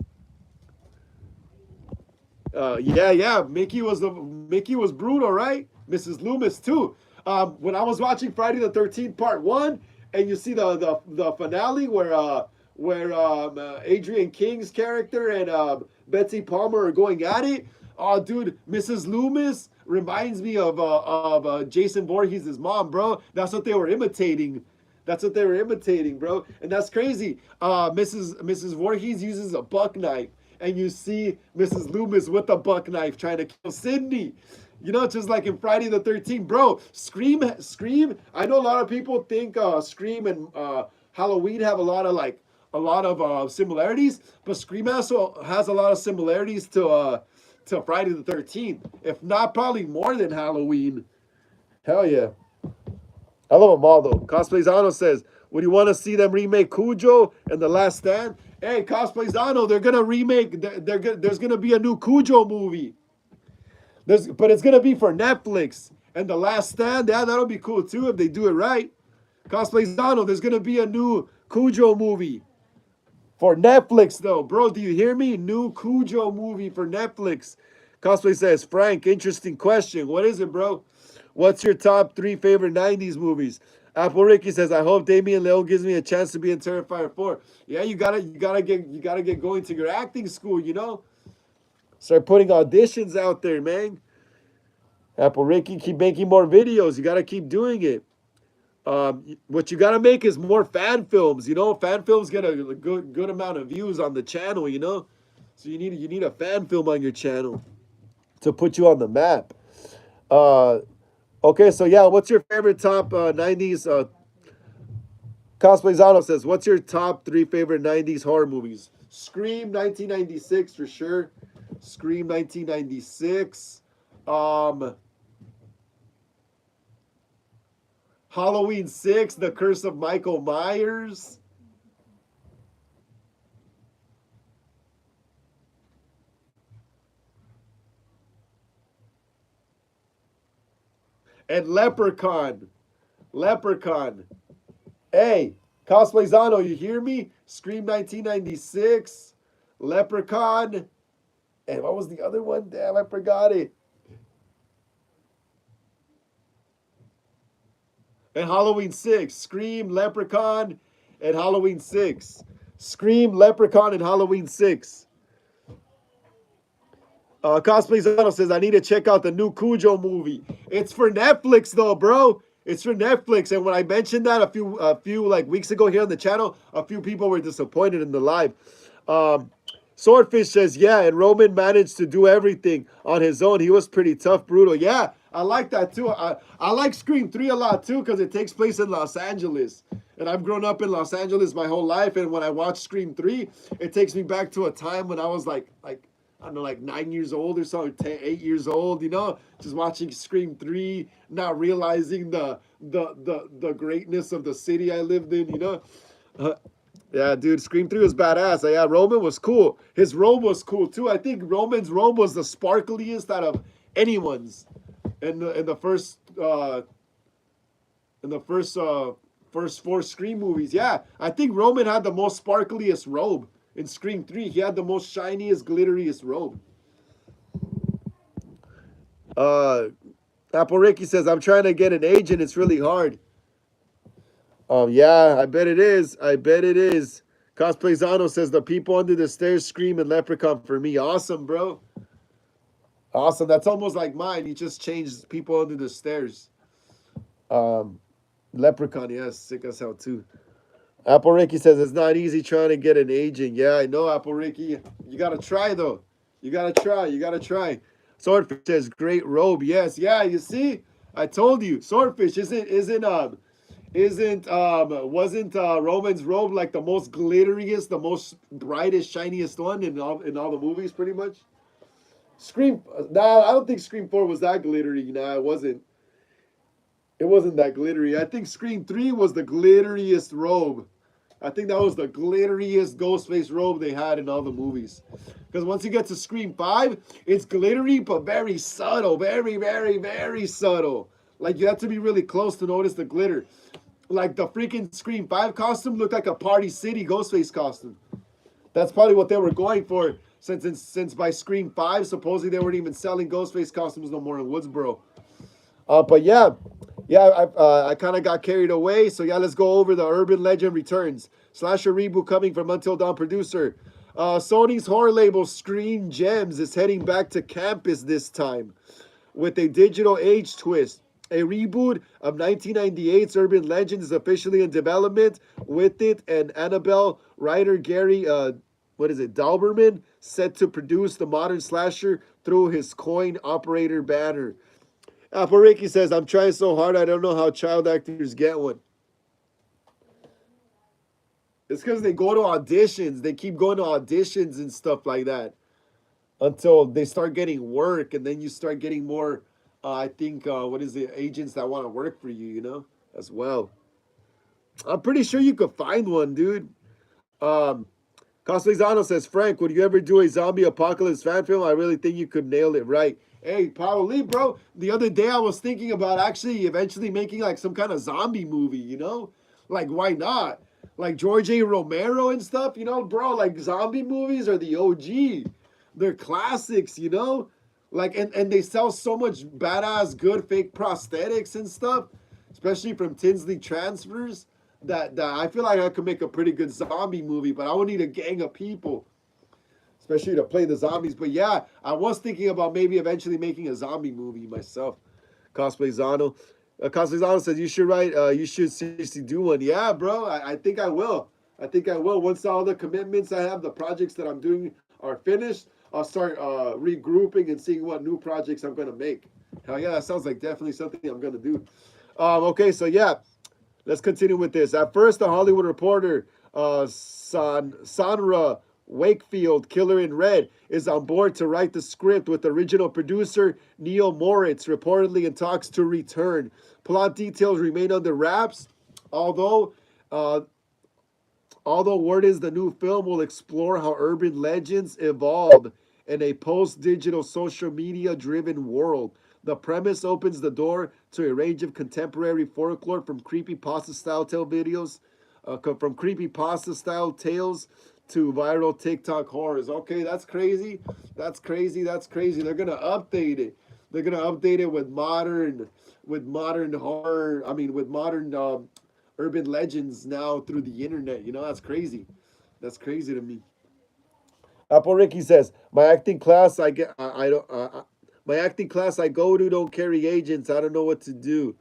S1: Yeah. Mickey was brutal, right? Mrs. Loomis too. When I was watching Friday the 13th Part 1, and you see the finale where Adrian King's character and Betsy Palmer are going at it. Oh, dude, Mrs. Loomis reminds me of Jason Voorhees' mom, bro. That's what they were imitating. Bro. And that's crazy. Mrs. Voorhees uses a buck knife, and you see Mrs. Loomis with a buck knife trying to kill Sydney. You know, just like in Friday the 13th, bro. Scream. I know a lot of people think Scream and Halloween have a lot of similarities, but Scream also has a lot of similarities to Friday the 13th, if not probably more than Halloween. Hell yeah. I love them all though. Cosplayzano says, would you want to see them remake Cujo and The Last Stand? Hey, Cosplayzano, they're gonna remake. There's gonna be a new Cujo movie. But it's gonna be for Netflix. And The Last Stand, yeah, that'll be cool too if they do it right. Cosplayzano, there's gonna be a new Cujo movie for Netflix though, bro. Do you hear me? New Cujo movie for Netflix. Cosplay says, Frank, interesting question. What is it, bro? What's your top 3 favorite 90s movies? Apple Ricky says, I hope Damian Leo gives me a chance to be in Terrifier 4. Yeah, you gotta get going to your acting school, you know? Start putting auditions out there, man. Apple Ricky, keep making more videos. You gotta keep doing it. What you gotta make is more fan films. You know, fan films get a good amount of views on the channel. You know, so you need a fan film on your channel to put you on the map. Uh, okay, so yeah, what's your favorite top 90s? Cosplayzano says, what's your top 3 favorite 90s horror movies? Scream 1996 for sure. Scream 1996. Um, Halloween 6, The Curse of Michael Myers. And Leprechaun. Leprechaun. Hey, Cosplayzano, you hear me? Scream 1996, Leprechaun, and what was the other one? Damn, I forgot it. And Halloween 6. Scream, Leprechaun, and Halloween 6. Scream, Leprechaun, and Halloween 6. Cosplayzano says, I need to check out the new Cujo movie. It's for Netflix though, bro. It's for Netflix. And when I mentioned that a few like weeks ago here on the channel, a few people were disappointed in the live. Um, Swordfish says, yeah, and Roman managed to do everything on his own. He was pretty tough, brutal. Yeah, I like that too. I like Scream 3 a lot too because it takes place in Los Angeles. And I've grown up in Los Angeles my whole life. And when I watch Scream 3, it takes me back to a time when I was like I don't know, like 9 years old or something, 8 years old, you know, just watching Scream 3, not realizing the greatness of the city I lived in, you know. Uh, yeah, dude, Scream 3 was badass. Yeah, Roman was cool. His robe was cool too. I think Roman's robe was the sparkliest out of anyone's in the first 4 Scream movies. Yeah, I think Roman had the most sparkliest robe. In Scream 3, he had the most shiniest, glitteriest robe. Uh, Apple Ricky says, I'm trying to get an agent. It's really hard. Yeah, I bet it is. I bet it is. Cosplayzano says, the people under the stairs scream and Leprechaun for me. Awesome, bro. Awesome. That's almost like mine. You just changed people under the stairs. Um, Leprechaun, yes, sick as hell too. Apple Ricky says it's not easy trying to get an agent. Yeah, I know, Apple Ricky. You gotta try though. You gotta try. You gotta try. Swordfish says great robe. Yes, yeah. You see, I told you. Swordfish wasn't Roman's robe like the most glitteriest, the most brightest, shiniest one in all the movies, pretty much. Scream. Nah, I don't think Scream 4 was that glittery. Nah, it wasn't. It wasn't that glittery. I think Scream 3 was the glitteriest robe. I think that was the glitteriest Ghostface robe they had in all the movies. Because once you get to Scream 5, it's glittery but very subtle. Very, very, very subtle. Like you have to be really close to notice the glitter. Like the freaking Scream 5 costume looked like a Party City Ghostface costume. That's probably what they were going for. Since by Scream 5, supposedly they weren't even selling Ghostface costumes no more in Woodsboro. But yeah, I kind of got carried away. So yeah, let's go over the Urban Legend returns. Slasher reboot coming from Until Dawn producer. Sony's horror label Screen Gems is heading back to campus this time with a digital age twist. A reboot of 1998's Urban Legend is officially in development with it, and Annabelle writer Gary, Dalberman, set to produce the modern slasher through his coin operator banner. Ricky says, I'm trying so hard, I don't know how child actors get one. It's because they go to auditions. They keep going to auditions and stuff like that until they start getting work. And then you start getting more, agents that want to work for you, you know, as well. I'm pretty sure you could find one, dude. Um, Coslizano says, Frank, would you ever do a zombie apocalypse fan film? I really think you could nail it right. Hey, probably, bro. The other day I was thinking about actually eventually making like some kind of zombie movie, you know? Like, why not? Like George A. Romero and stuff, you know, bro? Like zombie movies are the OG. They're classics, you know? Like, and they sell so much badass, good fake prosthetics and stuff, especially from Tinsley Transfers. That I feel like I could make a pretty good zombie movie, but I would need a gang of people, especially to play the zombies. But yeah, I was thinking about maybe eventually making a zombie movie myself. Cosplay Zano. Cosplay Zano says you should write. You should seriously do one. Yeah, bro. I think I will. I think I will. Once all the commitments I have, the projects that I'm doing are finished, I'll start regrouping and seeing what new projects I'm gonna make. Hell yeah, that sounds like definitely something I'm gonna do. Okay, so yeah, let's continue with this. At first, the Hollywood Reporter, Sonra Wakefield, Killer in Red, is on board to write the script with original producer Neil Moritz, reportedly in talks to return. Plot details remain under wraps, although uh, although word is the new film will explore how urban legends evolve in a post-digital social media-driven world. The premise opens the door to a range of contemporary folklore from creepypasta-style tale videos, from creepypasta-style tales to viral TikTok horrors. Okay, that's crazy. That's crazy. That's crazy. They're gonna update it. They're gonna update it with modern horror. I mean, with modern urban legends now through the internet. You know, that's crazy. That's crazy to me. Apple Ricky says, "My acting class, I don't, my acting class I go to don't carry agents. I don't know what to do.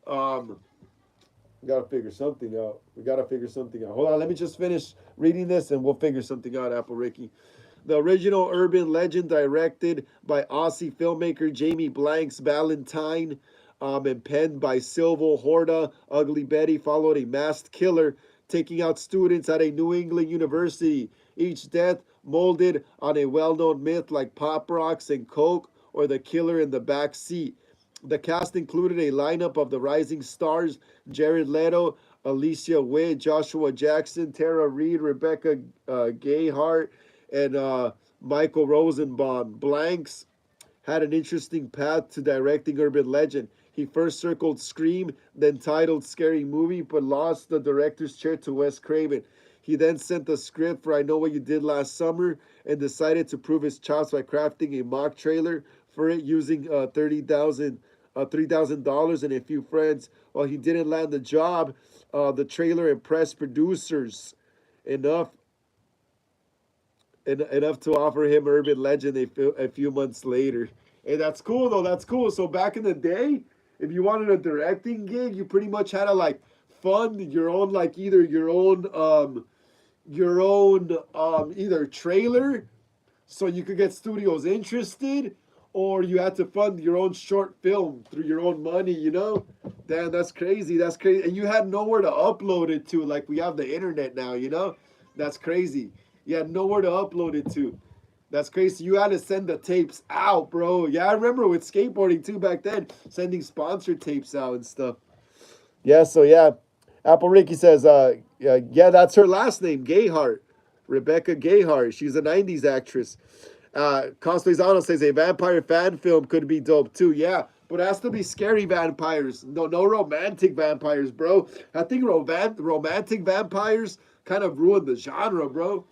S1: Um, we gotta figure something out. We gotta figure something out. Hold on, let me just finish reading this, and we'll figure something out." Apple Ricky. The original urban legend, directed by Aussie filmmaker Jamie Blanks Valentine, and penned by Silvo Horta, Ugly Betty, followed a masked killer taking out students at a New England university. Each death molded on a well-known myth like Pop Rocks and Coke or the killer in the back seat. The cast included a lineup of the rising stars: Jared Leto, Alicia Witt, Joshua Jackson, Tara Reid, Rebecca Gayhart, and Michael Rosenbaum. Blanks had an interesting path to directing urban legend. He first circled Scream, then titled Scary Movie, but lost the director's chair to Wes Craven. He then sent the script for I Know What You Did Last Summer and decided to prove his chops by crafting a mock trailer for it using $3,000 and a few friends. While he didn't land the job, the trailer impressed producers enough enough to offer him urban legend a few months later. And that's cool though. That's cool. So back in the day, if you wanted a directing gig, you pretty much had to like fund your own like either your own either trailer so you could get studios interested, or you had to fund your own short film through your own money, you know? Damn, that's crazy. That's crazy. And you had nowhere to upload it to, like we have the internet now, you know? That's crazy. You had nowhere to upload it to. That's crazy. You had to send the tapes out, bro. Yeah, I remember with skateboarding too back then, sending sponsored tapes out and stuff. Yeah, so yeah. Apple Ricky says, yeah, that's her last name, Gayhart. Rebecca Gayhart. She's a 90s actress. Constantino says a vampire fan film could be dope too. Yeah, but it has to be scary vampires. No romantic vampires, bro. I think romantic vampires kind of ruined the genre, bro.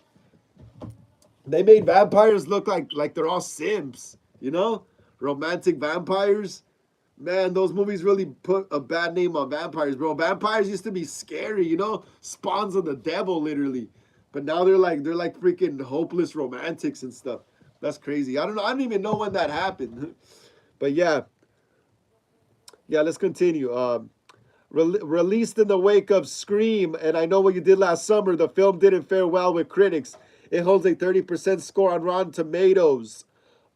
S1: They made vampires look like they're all simps, you know? Romantic vampires. Man, those movies really put a bad name on vampires, bro. Vampires used to be scary, you know? Spawns of the devil, literally. But now they're like freaking hopeless romantics and stuff. That's crazy. I don't know. I don't even know when that happened. But yeah, let's continue. Released in the wake of Scream and I Know What You Did Last Summer, the film didn't fare well with critics. It holds a 30% score on Rotten Tomatoes.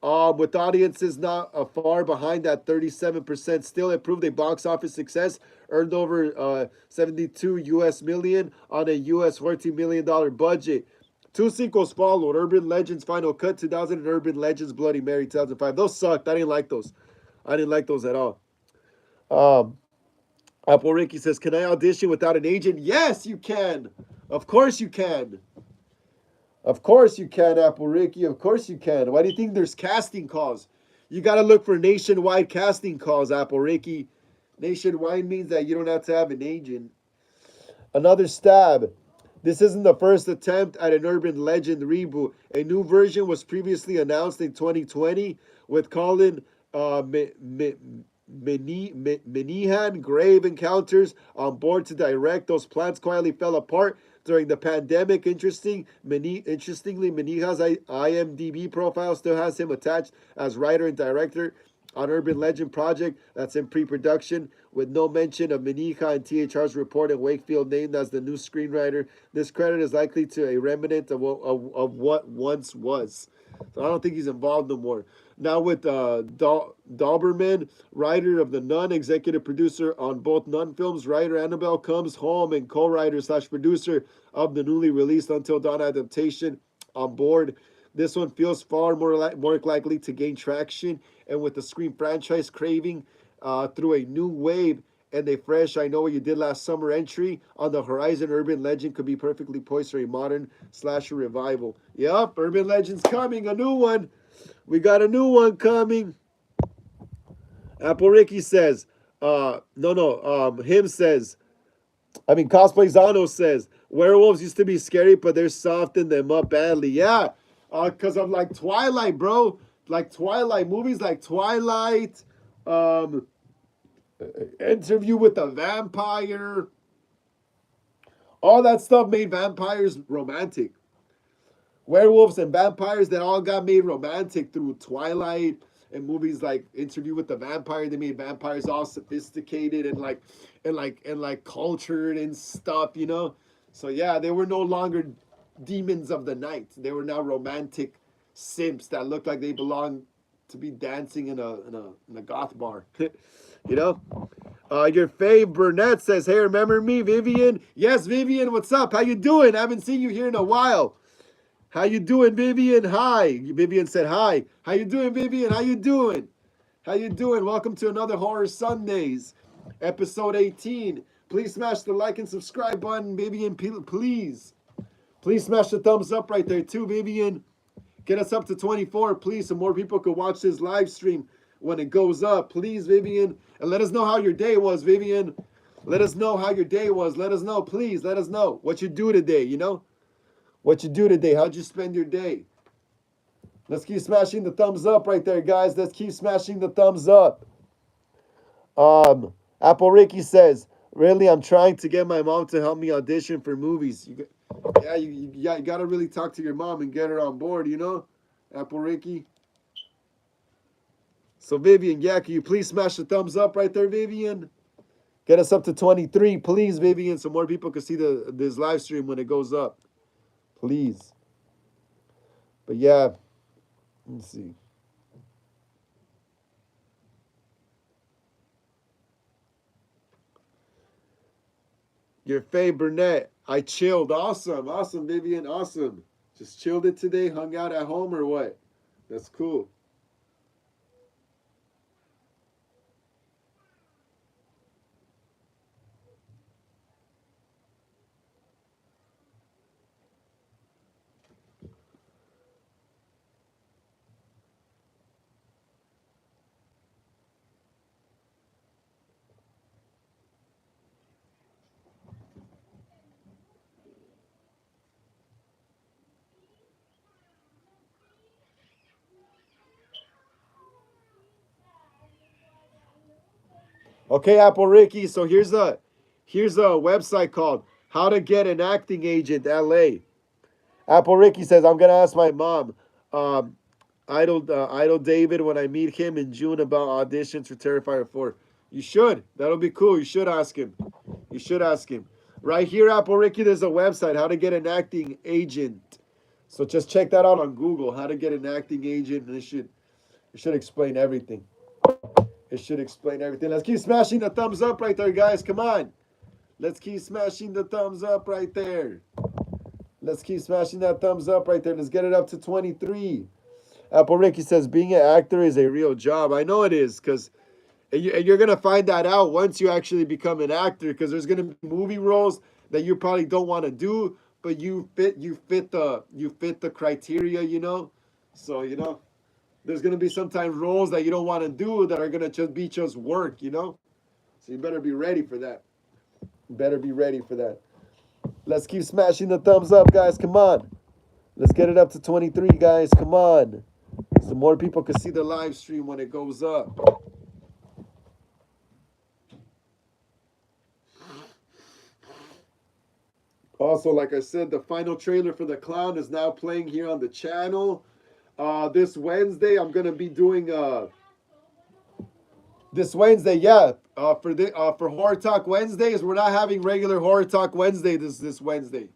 S1: With audiences not far behind that 37%. Still, it proved a box office success, earned over 72 US million on a US $14 million budget. Two sequels followed: Urban Legends Final Cut 2000 and Urban Legends Bloody Mary 2005. Those sucked. I didn't like those. I didn't like those at all. Um, Apple Ricky says, "Can I audition without an agent?" Yes, you can. Of course you can. Of course you can, Apple Ricky. Of course you can. Why do you think there's casting calls? You got to look for nationwide casting calls, Apple Ricky. Nationwide means that you don't have to have an agent. Another stab. This isn't the first attempt at an urban legend reboot. A new version was previously announced in 2020 with Colin Minihan Grave Encounters on board to direct. Those plans quietly fell apart during the pandemic. Interestingly, Minihan's IMDb profile still has him attached as writer and director on Urban Legend project that's in pre-production, with no mention of Minija and THR's report in Wakefield named as the new screenwriter. This credit is likely to a remnant of what once was. So I don't think he's involved no more. Now with Dauberman, writer of The Nun, executive producer on both Nun films, writer Annabelle Comes Home, and co-writer slash producer of the newly released Until Dawn adaptation on board. This one feels far more likely to gain traction, and with the Scream franchise craving through a new wave and a fresh I Know What You Did Last Summer entry on the horizon, Urban Legend could be perfectly poised for a modern slasher revival. Yup, Urban Legend's coming, a new one. We got a new one coming. Apple Ricky says, him says, Cosplay Zano says, werewolves used to be scary, but they're softening them up badly. Yeah, because of like Twilight, bro. Like Twilight, movies like Twilight, Interview with the Vampire. All that stuff made vampires romantic. Werewolves and vampires that all got made romantic through Twilight and movies like Interview with the Vampire. They made vampires all sophisticated and cultured and stuff, you know. So yeah, they were no longer demons of the night. They were now romantic simps that looked like they belonged to be dancing in a goth bar. You know? Your fave Burnett says, hey, remember me, Vivian? Yes, Vivian, what's up? How you doing? I haven't seen you here in a while. How you doing, Vivian? Hi. Vivian said hi. How you doing, Vivian? How you doing? How you doing? Welcome to another Horror Sundayz, episode 18. Please smash the like and subscribe button, Vivian, please. Please smash the thumbs up right there too, Vivian. Get us up to 24, please, so more people could watch this live stream when it goes up. Please, Vivian. And let us know how your day was, Vivian. Let us know how your day was. Let us know, please. Let us know what you do today, you know? What you do today. How'd you spend your day? Let's keep smashing the thumbs up right there, guys. Let's keep smashing the thumbs up. Apple Ricky says, really, I'm trying to get my mom to help me audition for movies. You got to really talk to your mom and get her on board, you know? Apple Ricky. So, Vivian, yeah, can you please smash the thumbs up right there, Vivian? Get us up to 23, please, Vivian, so more people can see this live stream when it goes up. Please. But yeah, let's see. Your Faye Burnett. I chilled. Awesome. Awesome, Vivian. Awesome. Just chilled it today, hung out at home or what? That's cool. Okay, Apple Ricky. So here's a website called How to Get an Acting Agent LA. Apple Ricky says, I'm gonna ask my mom, Idol David, when I meet him in June about auditions for Terrifier 4. You should. That'll be cool. You should ask him. You should ask him. Right here, Apple Ricky, there's a website, How to Get an Acting Agent. So just check that out on Google, How to Get an Acting Agent, and it should explain everything. It should explain everything. Let's keep smashing the thumbs up right there, guys. Come on. Let's keep smashing the thumbs up right there. Let's keep smashing that thumbs up right there. Let's get it up to 23. Apple Ricky says, being an actor is a real job. I know it is, because you're going to find that out once you actually become an actor, because there's going to be movie roles that you probably don't want to do, but you fit the criteria, you know? So, you know, there's going to be sometimes roles that you don't want to do that are going to just work, you know? So you better be ready for that. You better be ready for that. Let's keep smashing the thumbs up, guys. Come on. Let's get it up to 23, guys. Come on. So more people can see the live stream when it goes up. Also, like I said, the final trailer for The Clown is now playing here on the channel. This Wednesday, I'm gonna be doing this Wednesday, yeah. For Horror Talk Wednesdays, we're not having regular Horror Talk Wednesday this Wednesday.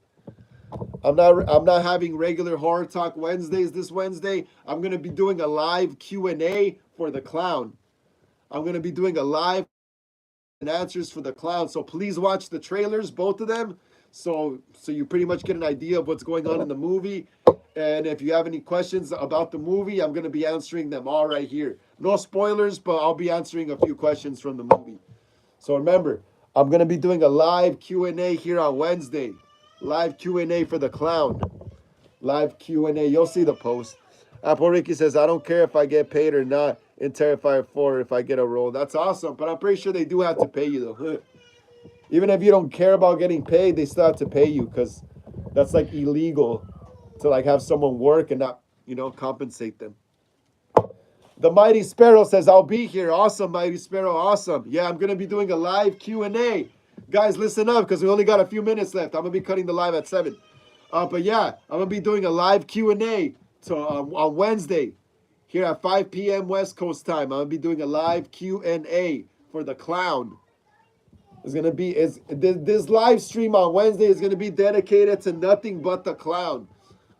S1: I'm not having regular Horror Talk Wednesdays this Wednesday. I'm gonna be doing a live Q&A for The Clown. I'm gonna be doing a live and answers for The Clown. So please watch the trailers, both of them, so you pretty much get an idea of what's going on in the movie. And if you have any questions about the movie, I'm gonna be answering them all right here. No spoilers, but I'll be answering a few questions from the movie. So remember, I'm gonna be doing a live Q&A here on Wednesday. Live Q&A for The Clown. Live Q&A. You'll see the post. Apple Ricky says, I don't care if I get paid or not in Terrifier 4 if I get a role. That's awesome, but I'm pretty sure they do have to pay you, though. Even if you don't care about getting paid, they still have to pay you because that's like illegal to like have someone work and not, compensate them. The Mighty Sparrow says, I'll be here. Awesome, Mighty Sparrow. Awesome. Yeah, I'm going to be doing a live Q&A. Guys, listen up because we only got a few minutes left. I'm going to be cutting the live at 7. But yeah, I'm going to be doing a live Q&A on Wednesday here at 5 p.m. West Coast time. I'm going to be doing a live Q&A for The Clown. It's going to be, this live stream on Wednesday is going to be dedicated to nothing but The Clown.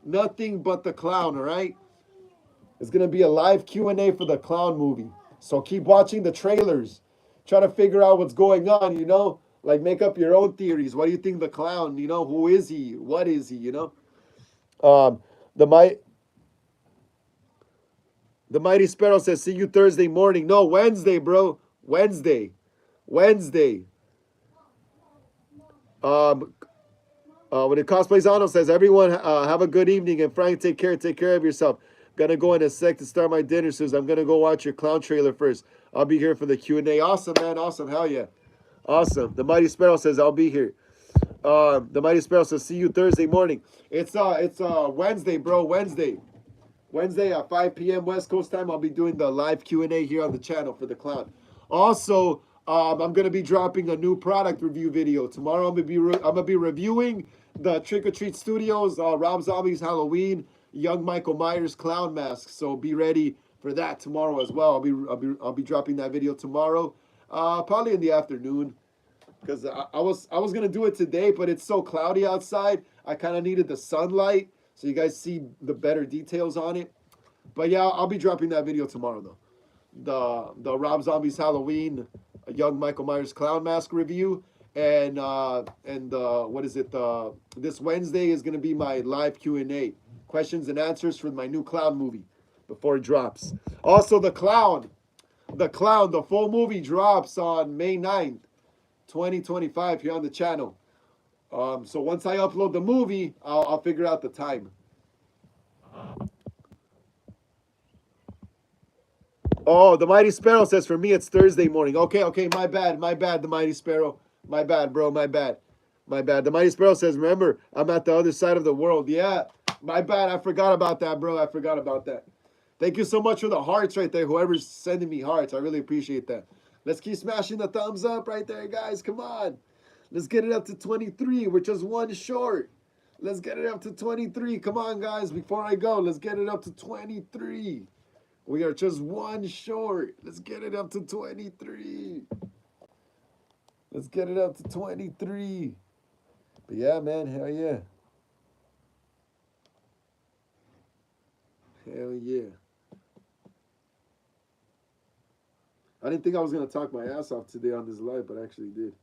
S1: Nothing but The Clown, all right? It's going to be a live Q&A for The Clown movie. So keep watching the trailers. Try to figure out what's going on, Like make up your own theories. What do you think the clown, who is he? What is he, Um, the my the Mighty Sparrow says, see you Thursday morning. No, Wednesday, bro. Wednesday. Wednesday. Um, when it cosplays Ano says, everyone have a good evening, and Frank, take care of yourself. Gonna go in a sec to start my dinner, Susan. I'm gonna go watch your clown trailer first. I'll be here for the Q&A. Awesome, man. Awesome. Hell yeah. Awesome. The Mighty Sparrow says, I'll be here. The Mighty Sparrow says, see you Thursday morning. It's Wednesday, bro. Wednesday at 5 p.m. West Coast time. I'll be doing the live Q&A here on the channel for The Clown. Also, I'm gonna be dropping a new product review video tomorrow. I'm gonna be reviewing the Trick or Treat Studios Rob Zombie's Halloween Young Michael Myers clown mask. So be ready for that tomorrow as well. I'll be dropping that video tomorrow, probably in the afternoon, because I was gonna do it today, but it's so cloudy outside. I kind of needed the sunlight so you guys see the better details on it. But yeah, I'll be dropping that video tomorrow though. The Rob Zombie's Halloween Young Michael Myers clown mask review, and what is it? This Wednesday is gonna be my live Q&A, questions and answers for my new clown movie before it drops. Also, the clown, the full movie drops on May 9th, 2025 here on the channel. So once I upload the movie, I'll figure out the time. Oh, the Mighty Sparrow says for me it's Thursday morning. Okay, my bad, the Mighty Sparrow. My bad, bro, my bad. The Mighty Sparrow says, remember, I'm at the other side of the world. Yeah, my bad, I forgot about that, bro. I forgot about that. Thank you so much for the hearts right there, whoever's sending me hearts. I really appreciate that. Let's keep smashing the thumbs up right there, guys. Come on. Let's get it up to 23. We're just one short. Let's get it up to 23. Come on, guys. Before I go, let's get it up to 23. We are just one short. Let's get it up to 23. Let's get it up to 23. But yeah, man, hell yeah. Hell yeah. I didn't think I was going to talk my ass off today on this live, but I actually did.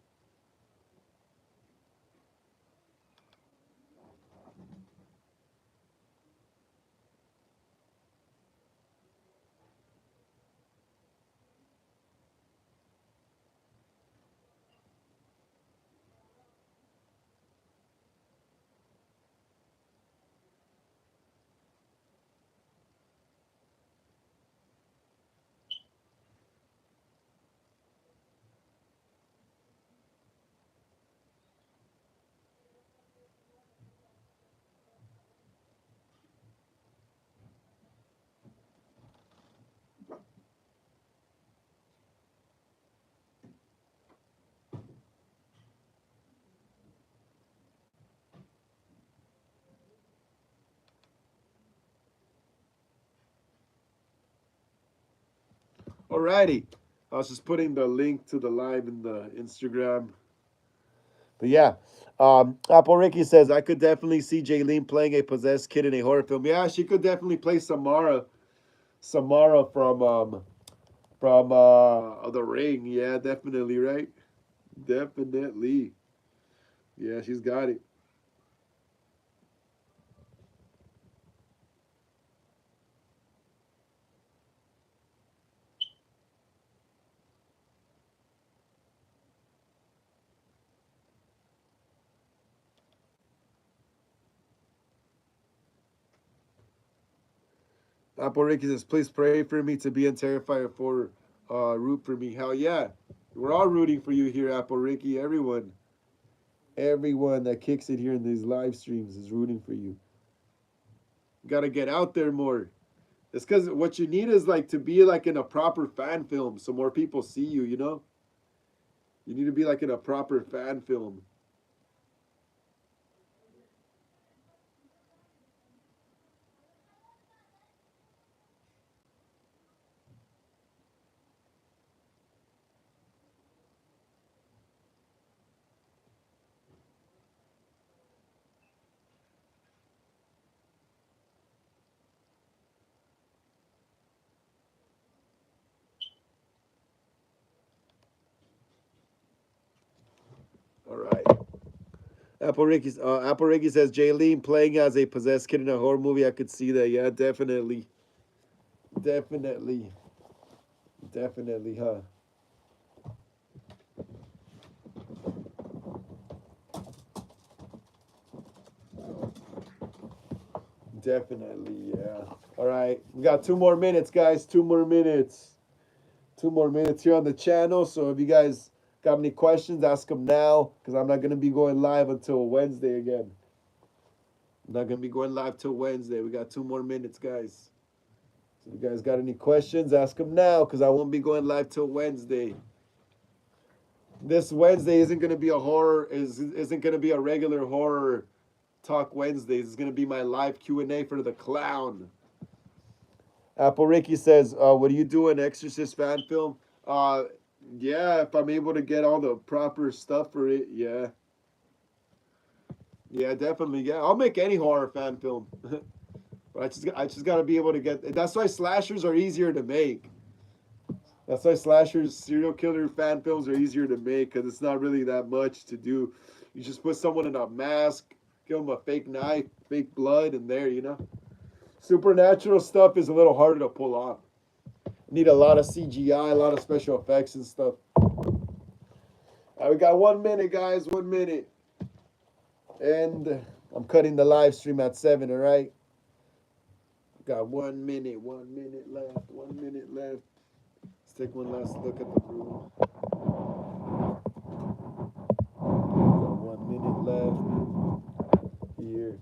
S1: Alrighty. I was just putting the link to the live in the Instagram. But yeah. Apple Ricky says, I could definitely see Jaylene playing a possessed kid in a horror film. Yeah, she could definitely play Samara. Samara from The Ring. Yeah, definitely, right? Definitely. Yeah, she's got it. Apple Ricky says, please pray for me to be in Terrifier 4. Root for me. Hell yeah. We're all rooting for you here, Apple Ricky. Everyone. Everyone that kicks it here in these live streams is rooting for you. You gotta get out there more. It's because what you need is like to be like in a proper fan film so more people see you, you know? You need to be like in a proper fan film. All right. Apple Ricky says Jaylene playing as a possessed kid in a horror movie. I could see that. Yeah, definitely. Definitely. Definitely, huh? Definitely, yeah. All right. We got 2 more minutes, guys. 2 more minutes. 2 more minutes here on the channel. So if you guys got any questions, ask them now because I'm not going to be going live until Wednesday again. I'm not going to be going live till Wednesday. We got 2 more minutes, guys. So if you guys got any questions, ask them now because I won't be going live till Wednesday. This Wednesday isn't going to be a horror, isn't going to be a regular horror talk Wednesdays. It's going to be my live Q&A for the clown. Apple Ricky says, what do you do an Exorcist fan film? Yeah, if I'm able to get all the proper stuff for it, yeah. Yeah, definitely, yeah. I'll make any horror fan film. But I just got to be able to get. That's why slashers are easier to make. That's why slashers, serial killer fan films are easier to make because it's not really that much to do. You just put someone in a mask, give them a fake knife, fake blood, and there, you know. Supernatural stuff is a little harder to pull off. Need a lot of CGI, a lot of special effects and stuff. All right, we got 1 minute, guys. 1 minute. And I'm cutting the live stream at 7, all right? Got 1 minute, 1 minute left, 1 minute left. Let's take one last look at the room. Got 1 minute left here.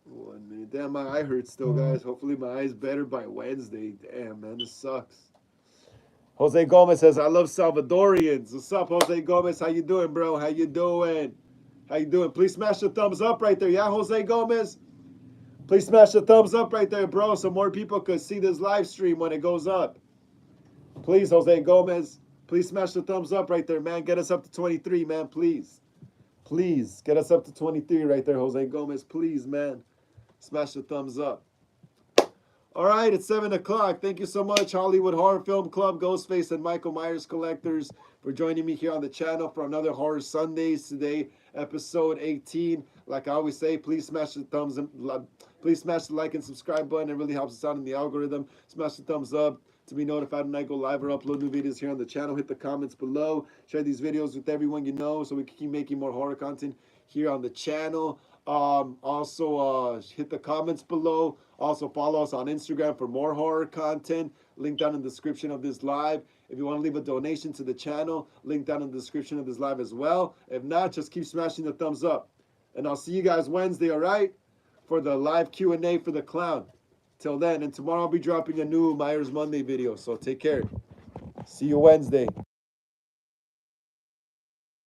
S1: 1 minute. Damn, my eye hurts still, guys. Hopefully my eye's better by Wednesday. Damn, man, this sucks. Jose Gomez says, I love Salvadorians. What's up, Jose Gomez? How you doing, bro? How you doing? How you doing? Please smash the thumbs up right there. Yeah, Jose Gomez? Please smash the thumbs up right there, bro, so more people could see this live stream when it goes up. Please, Jose Gomez. Please smash the thumbs up right there, man. Get us up to 23, man, please. Please, get us up to 23 right there, Jose Gomez. Please, man. Smash the thumbs up. All right, it's 7 o'clock. Thank you so much, Hollywood Horror Film Club, Ghostface, and Michael Myers Collectors, for joining me here on the channel for another Horror Sundays today, episode 18. Like I always say, please smash the thumbs and please smash the like and subscribe button. It really helps us out in the algorithm. Smash the thumbs up to be notified when I go live or upload new videos here on the channel. Hit the comments below. Share these videos with everyone you know so we can keep making more horror content here on the channel. Also, hit the comments below. Also, follow us on Instagram for more horror content. Link down in the description of this live. If you want to leave a donation to the channel, link down in the description of this live as well. If not, just keep smashing the thumbs up. And I'll see you guys Wednesday, all right? For the live Q&A for the clown. Till then, and tomorrow I'll be dropping a new Myers Monday video. So take care. See you Wednesday.